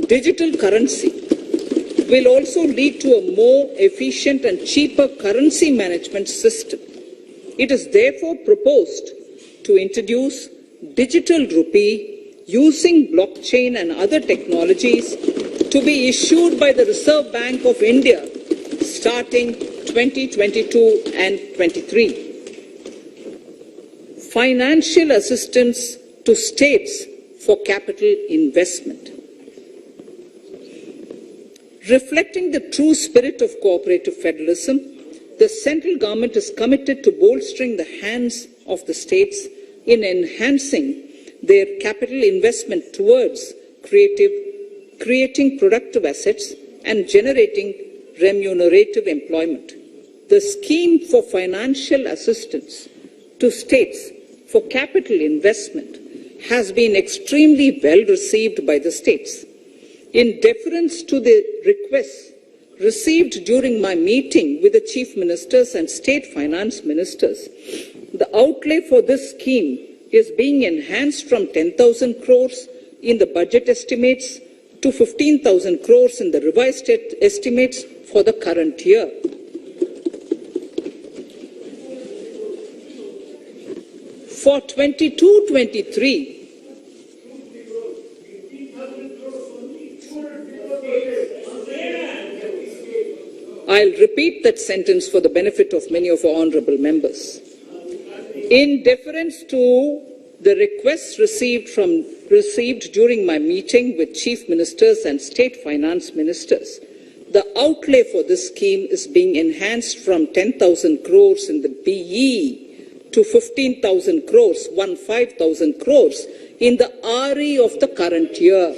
Digital currency will also lead to a more efficient and cheaper currency management system. It is therefore proposed to introduce digital rupee using blockchain and other technologies to be issued by the Reserve Bank of India starting 2022 and 23. Financial assistance to states for capital investment. Reflecting the true spirit of cooperative federalism, the central government is committed to bolstering the hands of the states in enhancing their capital investment towards creating productive assets and generating remunerative employment. The scheme for financial assistance to states for capital investment has been extremely well received by the states. In deference to the requests received during my meeting with the chief ministers and state finance ministers, the outlay for this scheme is being enhanced from 10,000 crores in the budget estimates to 15,000 crores in the revised estimates for the current year. For 22-23, I'll repeat that sentence for the benefit of many of our honourable members. In deference to the requests received during my meeting with chief ministers and state finance ministers, the outlay for this scheme is being enhanced from 10,000 crores in the BE to 15,000 crores, 15,000 crores in the RE of the current year.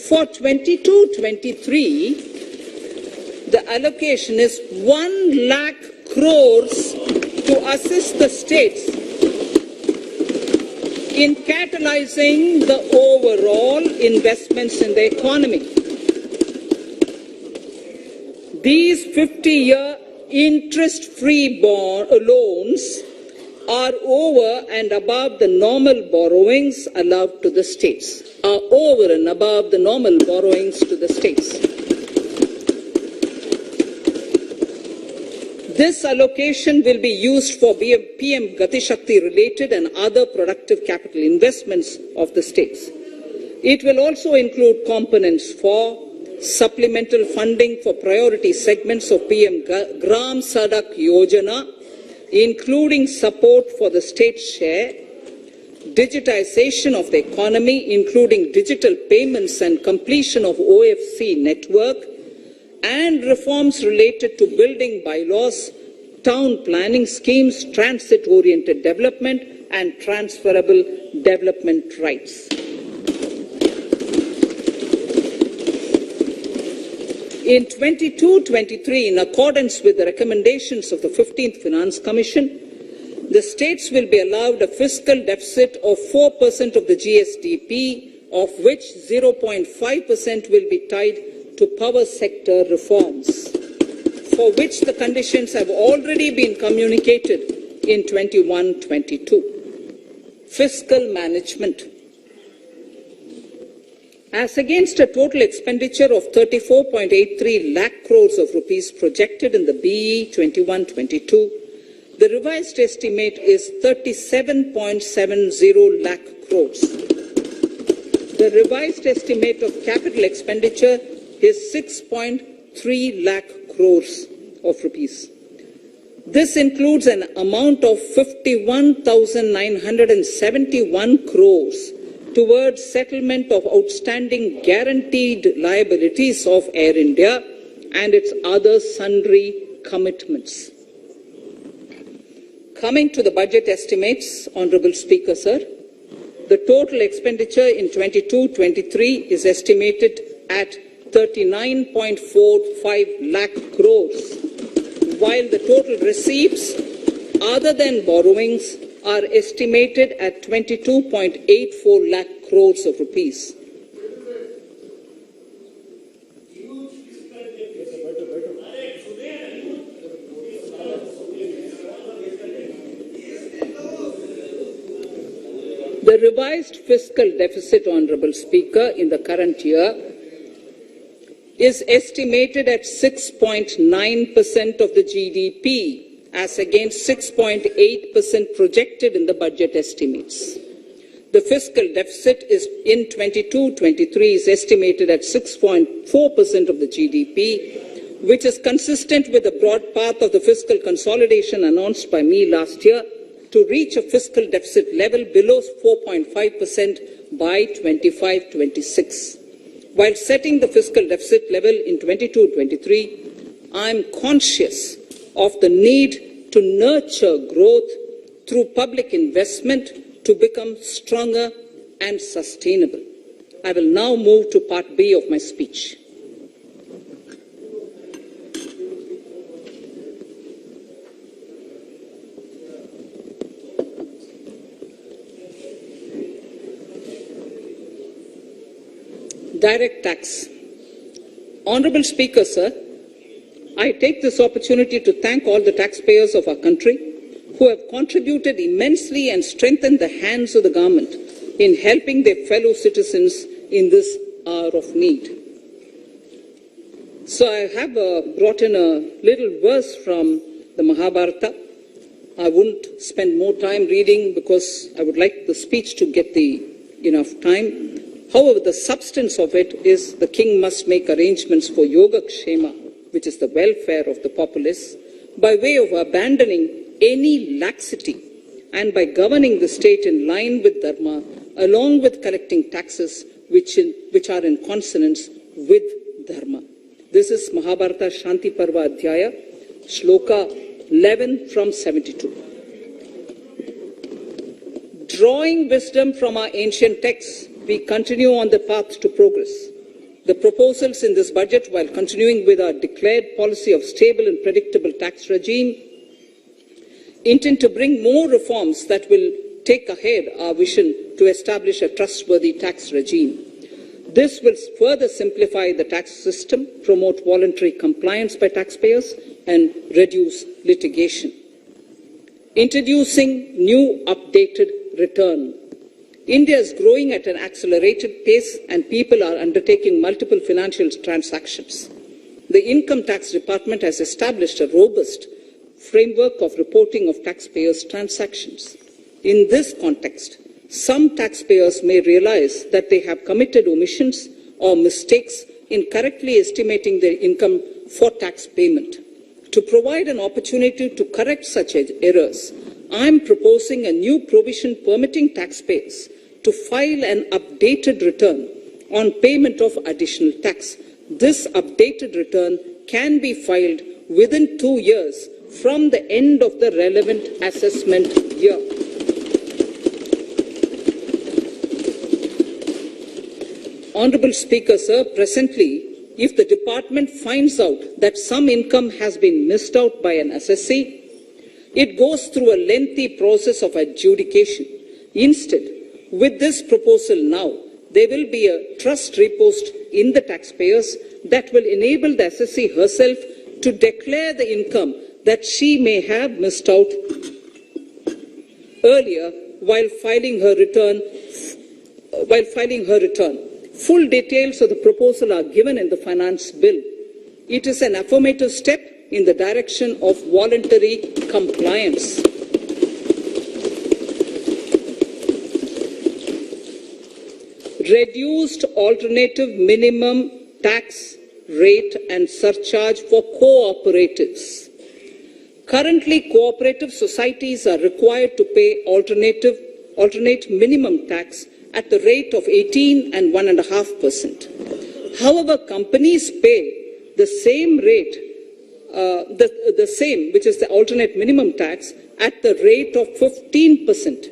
For 22-23, the allocation is 1 lakh crores to assist the states in catalyzing the overall investments in the economy. These 50-year interest-free loans are over and above the normal borrowings allowed to the states, This allocation will be used for PM Gati Shakti related and other productive capital investments of the states. It will also include components for supplemental funding for priority segments of PM Gram Sadak Yojana, including support for the state share, digitization of the economy, including digital payments and completion of OFC network, and reforms related to building bylaws, town planning schemes, transit-oriented development, and transferable development rights. In 22-23, in accordance with the recommendations of the 15th Finance Commission, the states will be allowed a fiscal deficit of 4% of the GSDP, of which 0.5% will be tied to power sector reforms, for which the conditions have already been communicated in 21-22. Fiscal management. As against a total expenditure of 34.83 lakh crores of rupees projected in the BE 21-22, the revised estimate is 37.70 lakh crores. The revised estimate of capital expenditure is 6.3 lakh crores of rupees. This includes an amount of 51,971 crores towards settlement of outstanding guaranteed liabilities of Air India and its other sundry commitments. Coming to the budget estimates, Honourable Speaker, sir, the total expenditure in 22-23 is estimated at 39.45 lakh crores, while the total receipts other than borrowings are estimated at 22.84 lakh crores of rupees. The revised fiscal deficit, Honourable Speaker, in the current year is estimated at 6.9% of the GDP, as against 6.8% projected in the budget estimates. The fiscal deficit is in 22-23 is estimated at 6.4% of the GDP, which is consistent with the broad path of the fiscal consolidation announced by me last year to reach a fiscal deficit level below 4.5% by 25-26. While setting the fiscal deficit level in 22-23, I am conscious of the need to nurture growth through public investment to become stronger and sustainable. I will now move to part B of my speech. Direct tax. Honorable Speaker, sir, I take this opportunity to thank all the taxpayers of our country who have contributed immensely and strengthened the hands of the government in helping their fellow citizens in this hour of need. So I have brought in a little verse from the Mahabharata. I wouldn't spend more time reading because I would like the speech to get enough time. However, the substance of it is the king must make arrangements for yoga kshema, which is the welfare of the populace, by way of abandoning any laxity and by governing the state in line with dharma, along with collecting taxes which are in consonance with dharma. This is Mahabharata Shanti Parva Adhyaya, Shloka 11 from 72. Drawing wisdom from our ancient texts, we continue on the path to progress. The proposals in this budget, while continuing with our declared policy of stable and predictable tax regime, intend to bring more reforms that will take ahead our vision to establish a trustworthy tax regime. This will further simplify the tax system, promote voluntary compliance by taxpayers, and reduce litigation. Introducing new updated return. India is growing at an accelerated pace and people are undertaking multiple financial transactions. The Income Tax Department has established a robust framework of reporting of taxpayers' transactions. In this context, some taxpayers may realize that they have committed omissions or mistakes in correctly estimating their income for tax payment. To provide an opportunity to correct such errors, I am proposing a new provision permitting taxpayers to file an updated return on payment of additional tax. This updated return can be filed within 2 years from the end of the relevant assessment year. Honorable Speaker, sir, presently, if the department finds out that some income has been missed out by an assessee, it goes through a lengthy process of adjudication. Instead, with this proposal now, there will be a trust repost in the taxpayers that will enable the assessee herself to declare the income that she may have missed out earlier while filing her return. Full details of the proposal are given in the finance bill. It is an affirmative step in the direction of voluntary compliance. Reduced alternative minimum tax rate and surcharge for cooperatives. Currently, cooperative societies are required to pay alternate minimum tax at the rate of 18 and 1.5%. However, companies pay the same rate, the same, which is the alternate minimum tax, at the rate of 15%.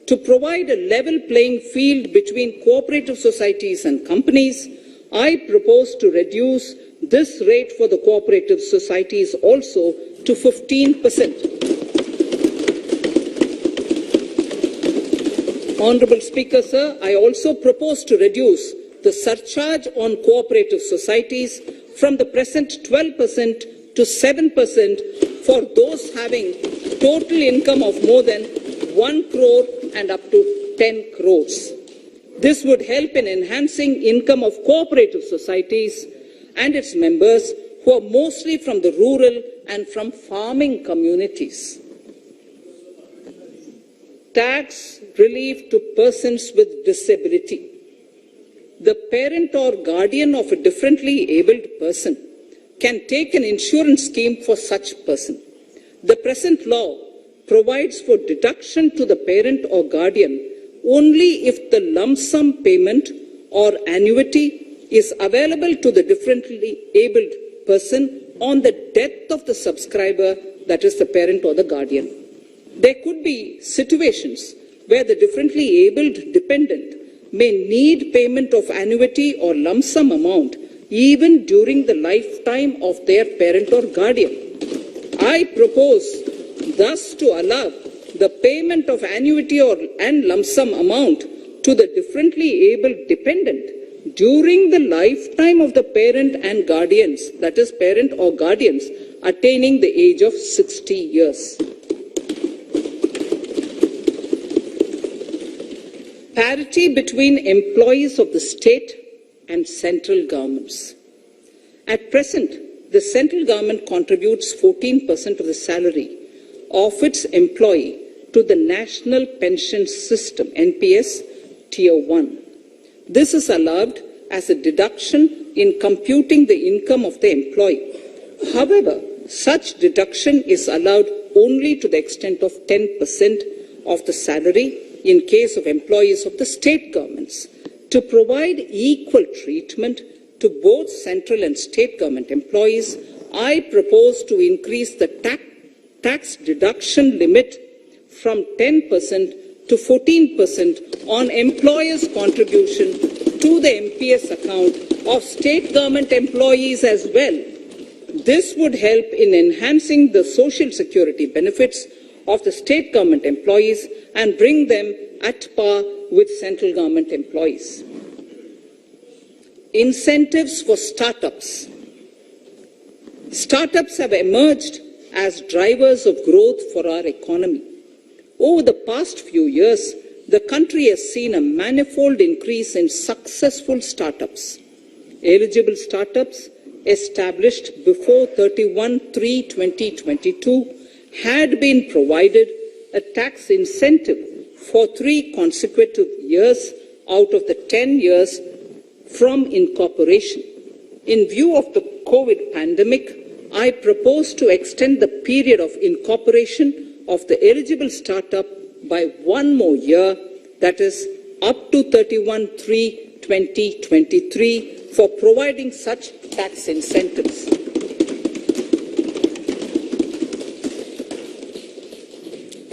To provide a level playing field between cooperative societies and companies, I propose to reduce this rate for the cooperative societies also to 15%. Honorable Speaker, sir, I also propose to reduce the surcharge on cooperative societies from the present 12% to 7% for those having total income of more than 1 crore and up to 10 crores. This would help in enhancing income of cooperative societies and its members who are mostly from the rural and from farming communities. Tax relief to persons with disability. The parent or guardian of a differently abled person can take an insurance scheme for such person. The present law provides for deduction to the parent or guardian only if the lump sum payment or annuity is available to the differently abled person on the death of the subscriber, that is the parent or the guardian. There could be situations where the differently abled dependent may need payment of annuity or lump sum amount even during the lifetime of their parent or guardian. I propose thus to allow the payment of annuity and lump sum amount to the differently abled dependent during the lifetime of the parent and guardians, that is parent or guardians, attaining the age of 60 years. Parity between employees of the state and central governments. At present, the central government contributes 14% of the salary of its employee to the National Pension System, NPS, Tier 1. This is allowed as a deduction in computing the income of the employee. However, such deduction is allowed only to the extent of 10% of the salary in case of employees of the state governments. To provide equal treatment to both central and state government employees, I propose to increase the tax deduction limit from 10% to 14% on employers' contribution to the MPS account of state government employees as well. This would help in enhancing the social security benefits of the state government employees and bring them at par with central government employees. Incentives for startups. Startups have emerged as drivers of growth for our economy. Over the past few years, the country has seen a manifold increase in successful startups. Eligible startups established before 31/3/2022 had been provided a tax incentive for 3 consecutive years out of the 10 years from incorporation. In view of the COVID pandemic, I propose to extend the period of incorporation of the eligible startup by 1 more year, that is up to 31/3/2023, for providing such tax incentives.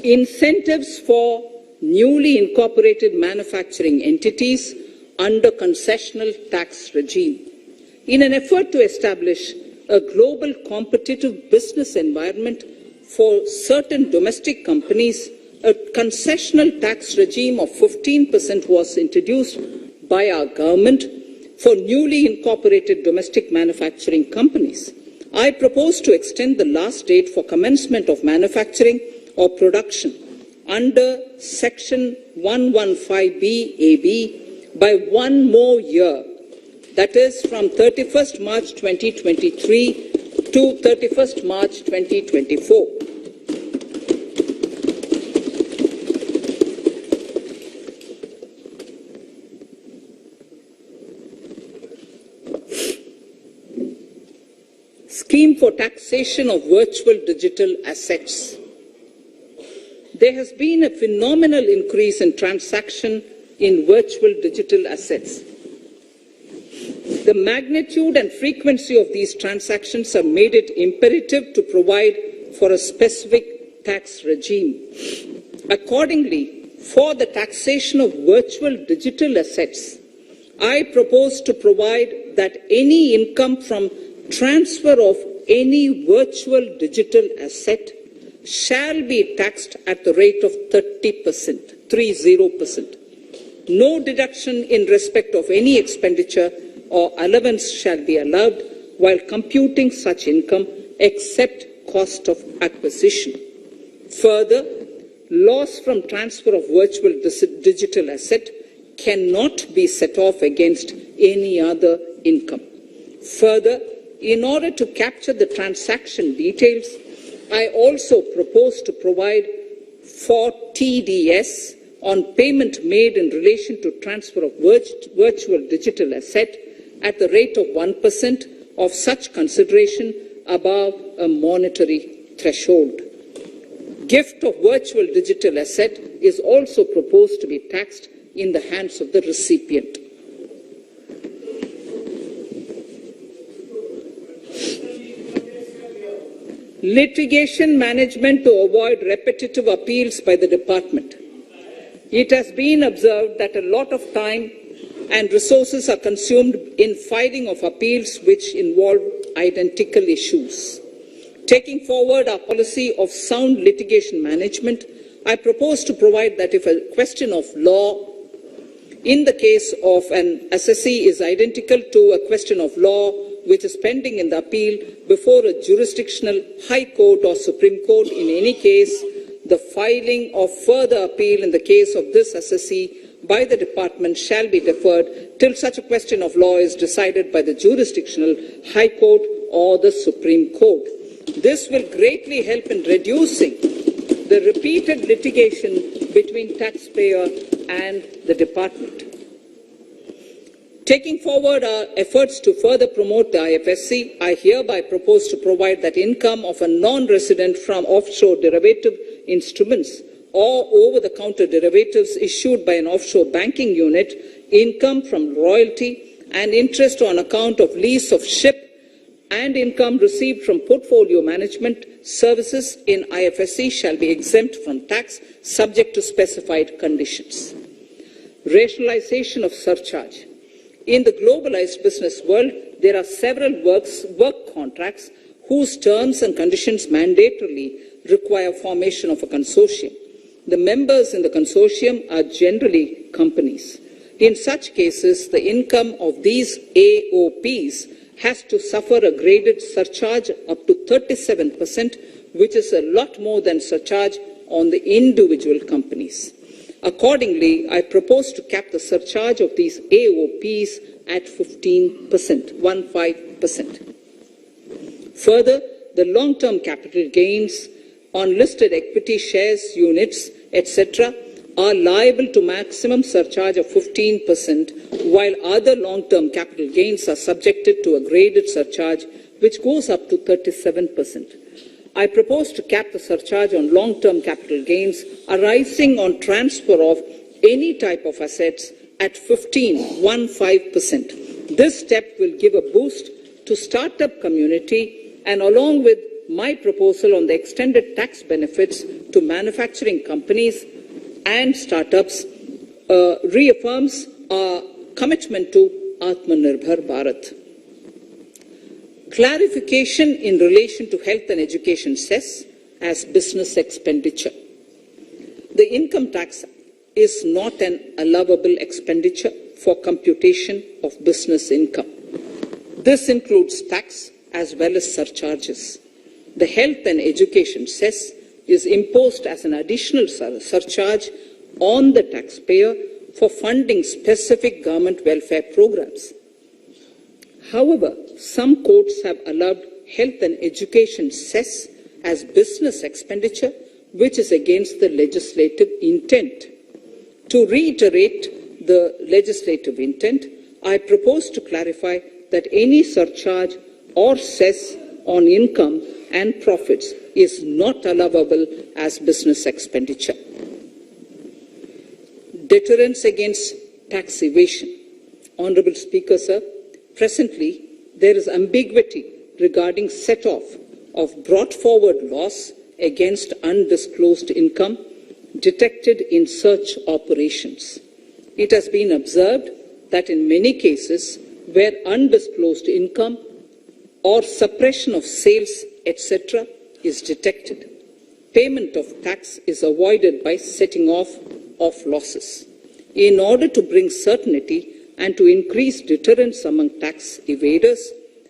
Incentives for newly incorporated manufacturing entities under concessional tax regime. In an effort to establish a global competitive business environment for certain domestic companies, a concessional tax regime of 15% was introduced by our government for newly incorporated domestic manufacturing companies. I propose to extend the last date for commencement of manufacturing or production under Section 115BAB by 1 more year, that is from 31st March 2023 to 31st March 2024. Scheme for taxation of virtual digital assets. There has been a phenomenal increase in transaction in virtual digital assets. The magnitude and frequency of these transactions have made it imperative to provide for a specific tax regime. Accordingly, for the taxation of virtual digital assets, I propose to provide that any income from transfer of any virtual digital asset shall be taxed at the rate of 30%. No deduction in respect of any expenditure or allowance shall be allowed while computing such income except cost of acquisition. Further, loss from transfer of virtual digital asset cannot be set off against any other income. Further, in order to capture the transaction details, I also propose to provide for TDS on payment made in relation to transfer of virtual digital asset at the rate of 1% of such consideration above a monetary threshold. Gift of virtual digital asset is also proposed to be taxed in the hands of the recipient. Litigation management to avoid repetitive appeals by the department. It has been observed that a lot of time and resources are consumed in filing of appeals which involve identical issues. Taking forward our policy of sound litigation management, I propose to provide that if a question of law in the case of an assessee is identical to a question of law which is pending in the appeal before a jurisdictional high court or Supreme Court, in any case, the filing of further appeal in the case of this assessee by the department shall be deferred till such a question of law is decided by the jurisdictional high court or the Supreme Court. This will greatly help in reducing the repeated litigation between taxpayer and the department. Taking forward our efforts to further promote the IFSC, I hereby propose to provide that income of a non-resident from offshore derivative instruments or over-the-counter derivatives issued by an offshore banking unit, income from royalty and interest on account of lease of ship, and income received from portfolio management services in IFSC shall be exempt from tax subject to specified conditions. Rationalization of surcharge. In the globalized business world, there are several work contracts whose terms and conditions mandatorily require formation of a consortium. The members in the consortium are generally companies. In such cases, the income of these AOPs has to suffer a graded surcharge up to 37%, which is a lot more than surcharge on the individual companies. Accordingly, I propose to cap the surcharge of these AOPs at 15%, 15%. Further, the long-term capital gains on listed equity shares, units, etc., are liable to maximum surcharge of 15%, while other long-term capital gains are subjected to a graded surcharge which goes up to 37%. I propose to cap the surcharge on long-term capital gains arising on transfer of any type of assets at 15%. This step will give a boost to startup community, and along with my proposal on the extended tax benefits to manufacturing companies and startups, reaffirms our commitment to Atmanirbhar Bharat. Clarification in relation to health and education cess as business expenditure. The income tax is not an allowable expenditure for computation of business income. This includes tax as well as surcharges. The health and education cess is imposed as an additional surcharge on the taxpayer for funding specific government welfare programs. However, some courts have allowed health and education cess as business expenditure, which is against the legislative intent. To reiterate the legislative intent, I propose to clarify that any surcharge or cess on income and profits is not allowable as business expenditure. Deterrence against tax evasion. Honourable Speaker, sir, presently there is ambiguity regarding set-off of brought forward loss against undisclosed income detected in search operations. It has been observed that in many cases where undisclosed income or suppression of sales, etc., is detected, payment of tax is avoided by setting off of losses. In order to bring certainty and to increase deterrence among tax evaders,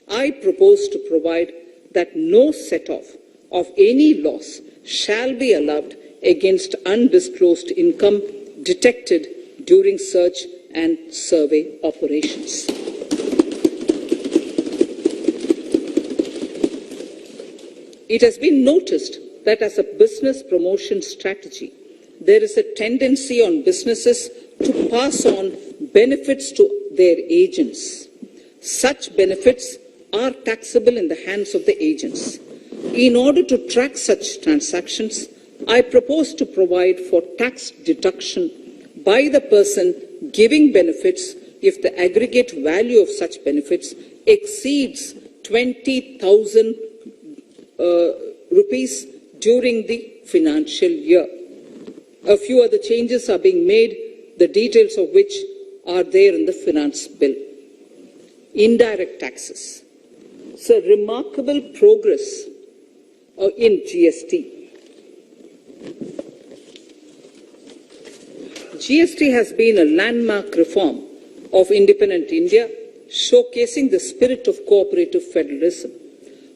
I propose to provide that no set-off of any loss shall be allowed against undisclosed income detected during search and survey operations. It has been noticed that as a business promotion strategy, there is a tendency on businesses to pass on benefits to their agents. Such benefits are taxable in the hands of the agents. In order to track such transactions, I propose to provide for tax deduction by the person giving benefits if the aggregate value of such benefits exceeds 20,000 rupees during the financial year. A few other changes are being made, the details of which are there in the finance bill. Indirect taxes. So remarkable progress in GST. GST has been a landmark reform of independent India, showcasing the spirit of cooperative federalism.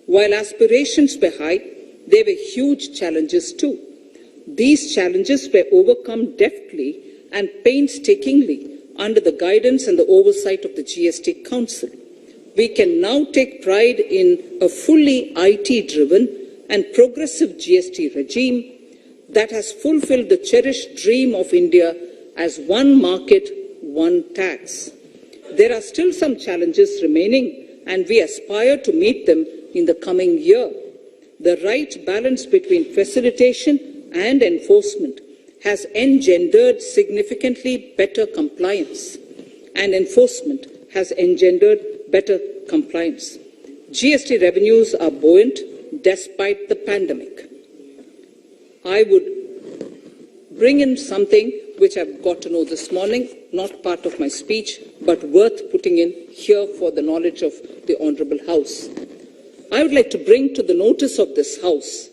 While aspirations were high, there were huge challenges too. These challenges were overcome deftly and painstakingly under the guidance and the oversight of the GST Council. We can now take pride in a fully IT-driven and progressive GST regime that has fulfilled the cherished dream of India as one market, one tax. There are still some challenges remaining, and we aspire to meet them in the coming year. The right balance between facilitation and enforcement has engendered significantly better compliance, and enforcement has engendered better compliance. GST revenues are buoyant despite the pandemic. I would bring in something which I've got to know this morning, not part of my speech, but worth putting in here for the knowledge of the Honourable House. I would like to bring to the notice of this House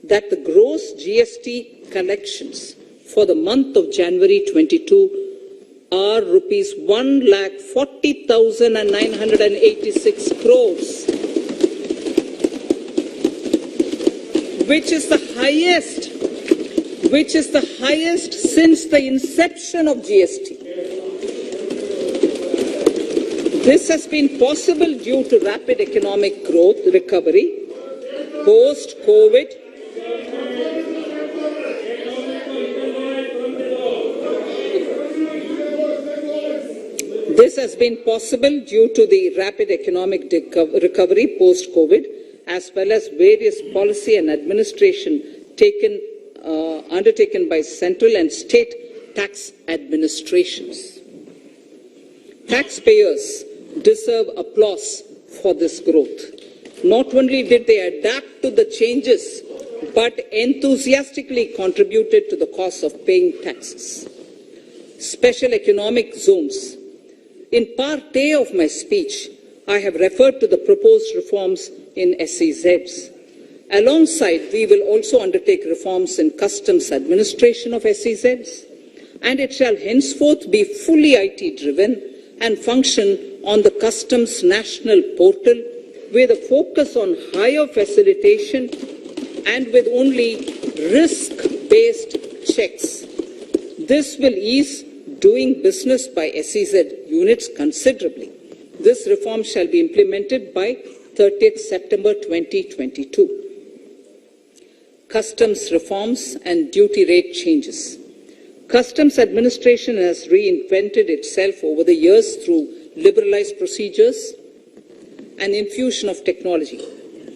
that the gross GST collections for the month of January 22 are rupees 1,40,986 crores, which is the highest since the inception of GST. This has been possible due to rapid economic growth, recovery, post-COVID, recovery post-COVID, as well as various policy and administration undertaken by central and state tax administrations. Taxpayers deserve applause for this growth. Not only did they adapt to the changes, but enthusiastically contributed to the cost of paying taxes. Special economic zones. In part A of my speech, I have referred to the proposed reforms in SEZs. Alongside, we will also undertake reforms in customs administration of SEZs, and it shall henceforth be fully IT-driven and function on the customs national portal with a focus on higher facilitation and with only risk-based checks. This will ease doing business by SEZ units considerably. This reform shall be implemented by 30th September 2022. Customs reforms and duty rate changes. Customs administration has reinvented itself over the years through liberalized procedures and infusion of technology.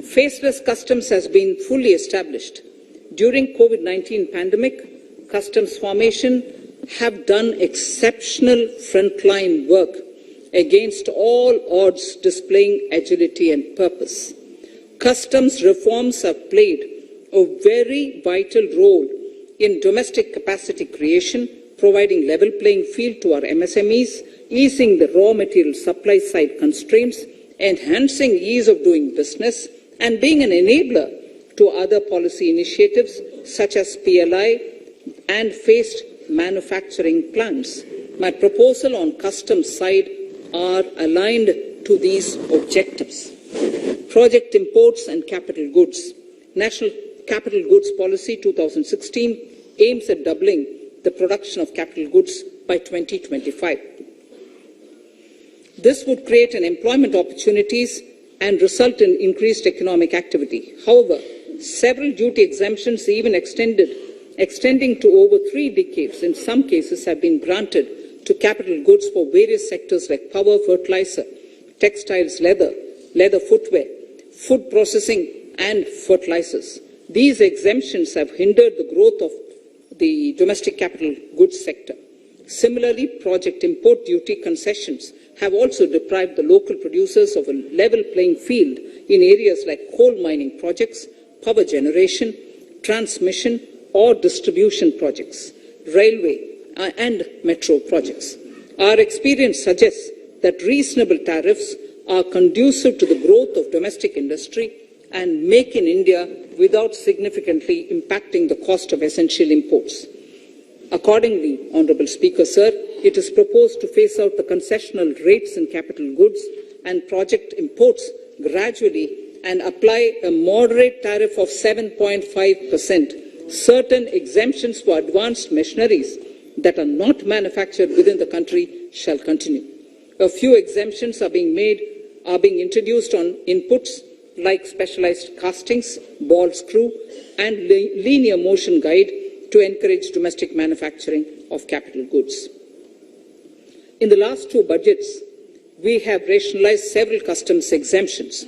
Faceless customs has been fully established. During COVID-19 pandemic, customs formation have done exceptional frontline work against all odds, displaying agility and purpose. Customs reforms have played a very vital role in domestic capacity creation, providing level playing field to our MSMEs, easing the raw material supply side constraints, enhancing ease of doing business, and being an enabler to other policy initiatives such as PLI and phased manufacturing plans. My proposal on customs side are aligned to these objectives. Project imports and capital goods. National Capital Goods Policy 2016 aims at doubling the production of capital goods by 2025. This would create an employment opportunities and result in increased economic activity. However, several duty exemptions, even extending to over 3 decades, in some cases have been granted to capital goods for various sectors like power, fertilizer, textiles, leather footwear, food processing, and fertilizers. These exemptions have hindered the growth of the domestic capital goods sector. Similarly, project import duty concessions have also deprived the local producers of a level playing field in areas like coal mining projects, power generation, transmission or distribution projects, railway and metro projects. Our experience suggests that reasonable tariffs are conducive to the growth of domestic industry and make in India without significantly impacting the cost of essential imports. Accordingly, Honourable Speaker, Sir, it is proposed to phase out the concessional rates in capital goods and project imports gradually and apply a moderate tariff of 7.5%. Certain exemptions for advanced machineries that are not manufactured within the country shall continue. A few exemptions are being introduced on inputs like specialized castings, ball screw, and linear motion guide to encourage domestic manufacturing of capital goods. In the last two budgets, we have rationalized several customs exemptions.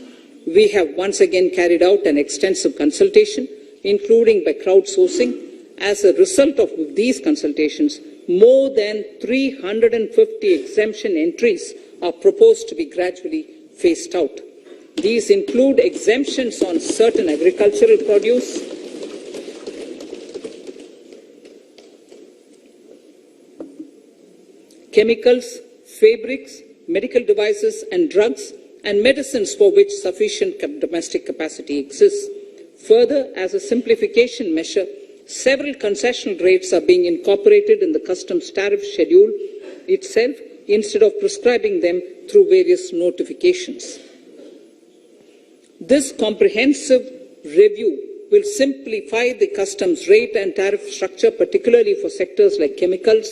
We have once again carried out an extensive consultation, including by crowdsourcing. As a result of these consultations, more than 350 exemption entries are proposed to be gradually phased out. These include exemptions on certain agricultural produce, chemicals, fabrics, medical devices and drugs, and medicines for which sufficient domestic capacity exists. Further, as a simplification measure, several concessional rates are being incorporated in the customs tariff schedule itself instead of prescribing them through various notifications. This comprehensive review will simplify the customs rate and tariff structure, particularly for sectors like chemicals,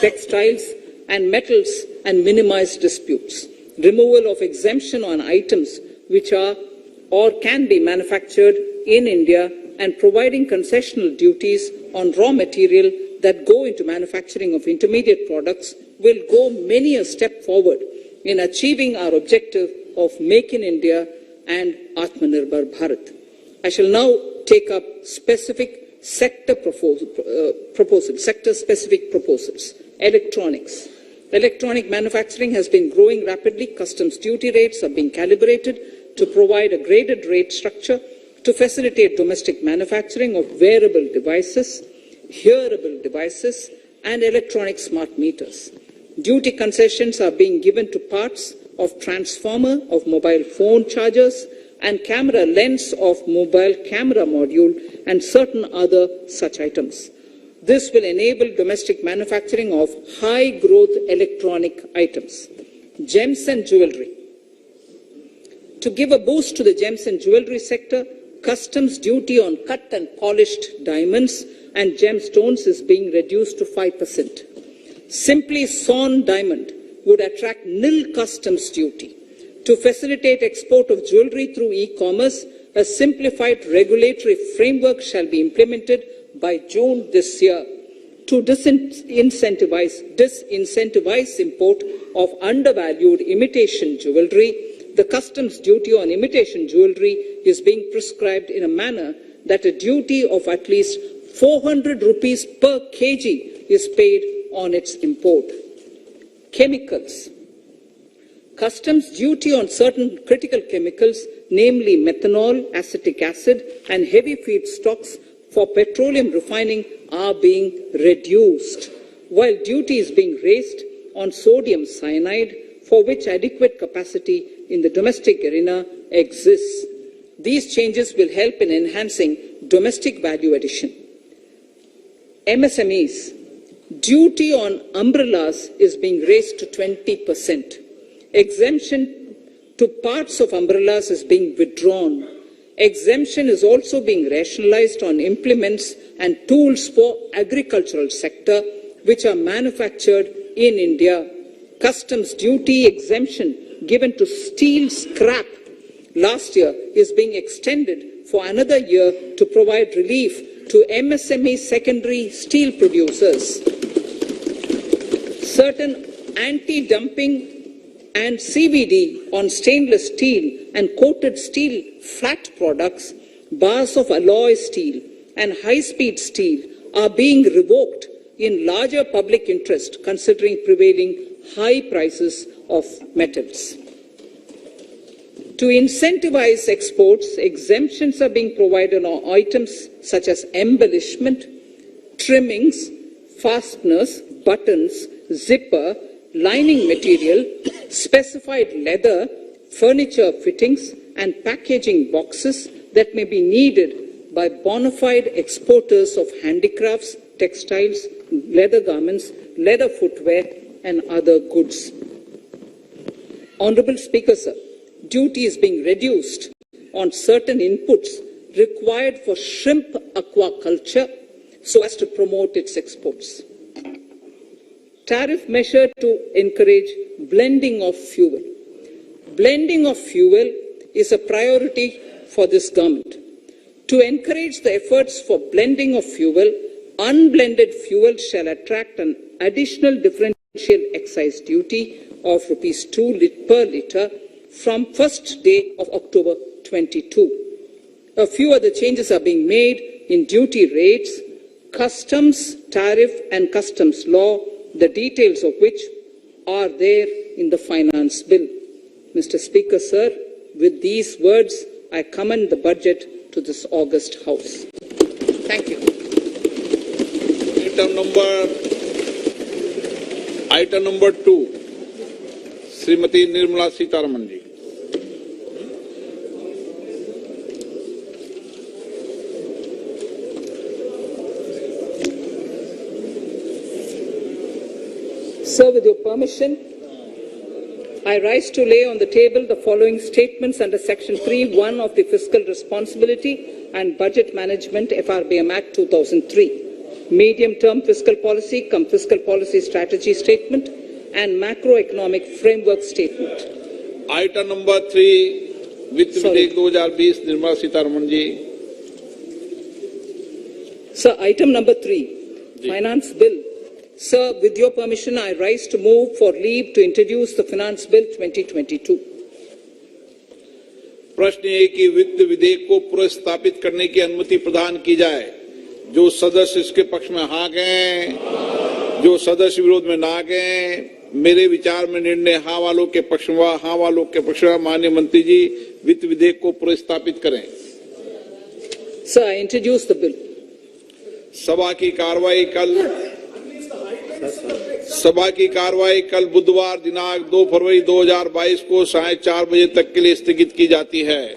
textiles, and metals, and minimize disputes. Removal of exemption on items which are or can be manufactured in India and providing concessional duties on raw material that go into manufacturing of intermediate products will go many a step forward in achieving our objective of Make in India and Atmanirbhar Bharat. I shall now take up specific sector-specific proposals. Electronics. Electronic manufacturing has been growing rapidly. Customs duty rates are being calibrated to provide a graded rate structure to facilitate domestic manufacturing of wearable devices, hearable devices, and electronic smart meters. Duty concessions are being given to parts of transformer of mobile phone chargers and camera lens of mobile camera module and certain other such items. This will enable domestic manufacturing of high-growth electronic items. Gems and jewelry. To give a boost to the gems and jewelry sector, customs duty on cut and polished diamonds and gemstones is being reduced to 5%. Simply sawn diamond would attract nil customs duty. To facilitate export of jewelry through e-commerce, a simplified regulatory framework shall be implemented by June this year. To disincentivize import of undervalued imitation jewelry, the customs duty on imitation jewelry is being prescribed in a manner that a duty of at least 400 rupees per kg is paid on its import. Chemicals. Customs duty on certain critical chemicals, namely methanol, acetic acid, and heavy feedstocks for petroleum refining are being reduced, while duty is being raised on sodium cyanide, for which adequate capacity in the domestic arena exists. These changes will help in enhancing domestic value addition. MSMEs. Duty on umbrellas is being raised to 20%. Exemption to parts of umbrellas is being withdrawn. Exemption is also being rationalized on implements and tools for agricultural sector which are manufactured in India. Customs duty exemption given to steel scrap last year is being extended for another year to provide relief to MSME secondary steel producers. certain anti-dumping and CVD on stainless steel and coated steel flat products, bars of alloy steel and high-speed steel are being revoked in larger public interest considering prevailing high prices of metals. To incentivize exports, exemptions are being provided on items such as embellishment, trimmings, fasteners, buttons, zipper, lining material, specified leather, furniture fittings, and packaging boxes that may be needed by bona fide exporters of handicrafts, textiles, leather garments, leather footwear, and other goods. Honourable Speaker, sir, duty is being reduced on certain inputs required for shrimp aquaculture so as to promote its exports. Tariff measure to encourage blending of fuel. Blending of fuel is a priority for this government. To encourage the efforts for blending of fuel, unblended fuel shall attract an additional differential excise duty of Rs 2 per litre from 1st day of October 22. A few other changes are being made in duty rates, customs tariff and customs law, the details of which are there in the finance bill. Mr. Speaker, sir, with these words, I commend the budget to this august House. Thank you. Item number 2, Srimati Nirmala Sitharaman ji. Sir, with your permission, I rise to lay on the table the following statements under Section 3(1) of the Fiscal Responsibility and Budget Management FRBM Act 2003. Medium-term fiscal policy cum fiscal policy strategy statement and macroeconomic framework statement. Item number 3, Vitt Videk 2020, Nirmala Sitharaman ji. Sir, item number 3, Finance Bill. Sir, with your permission, I rise to move for leave to introduce the Finance Bill 2022. प्रश्न है कि वित्त विधेयक को पुनर्स्थापित करने की अनुमति प्रदान की जाए। जो सदस्य इसके पक्ष में हाँ कहें, जो सदस्य विरोध में ना कहें, मेरे विचार में निर्णय हाँ वालों के पक्ष में, हाँ वालों के पक्ष में। माननीय मंत्री जी, वित्त विधेयक को पुनर्स्थापित करें। Sir, I introduce the bill. सभा की कार्रवाई कल बुधवार दिनांक 2 फरवरी 2022 को 4:30 बजे तक के लिए स्थगित की जाती है।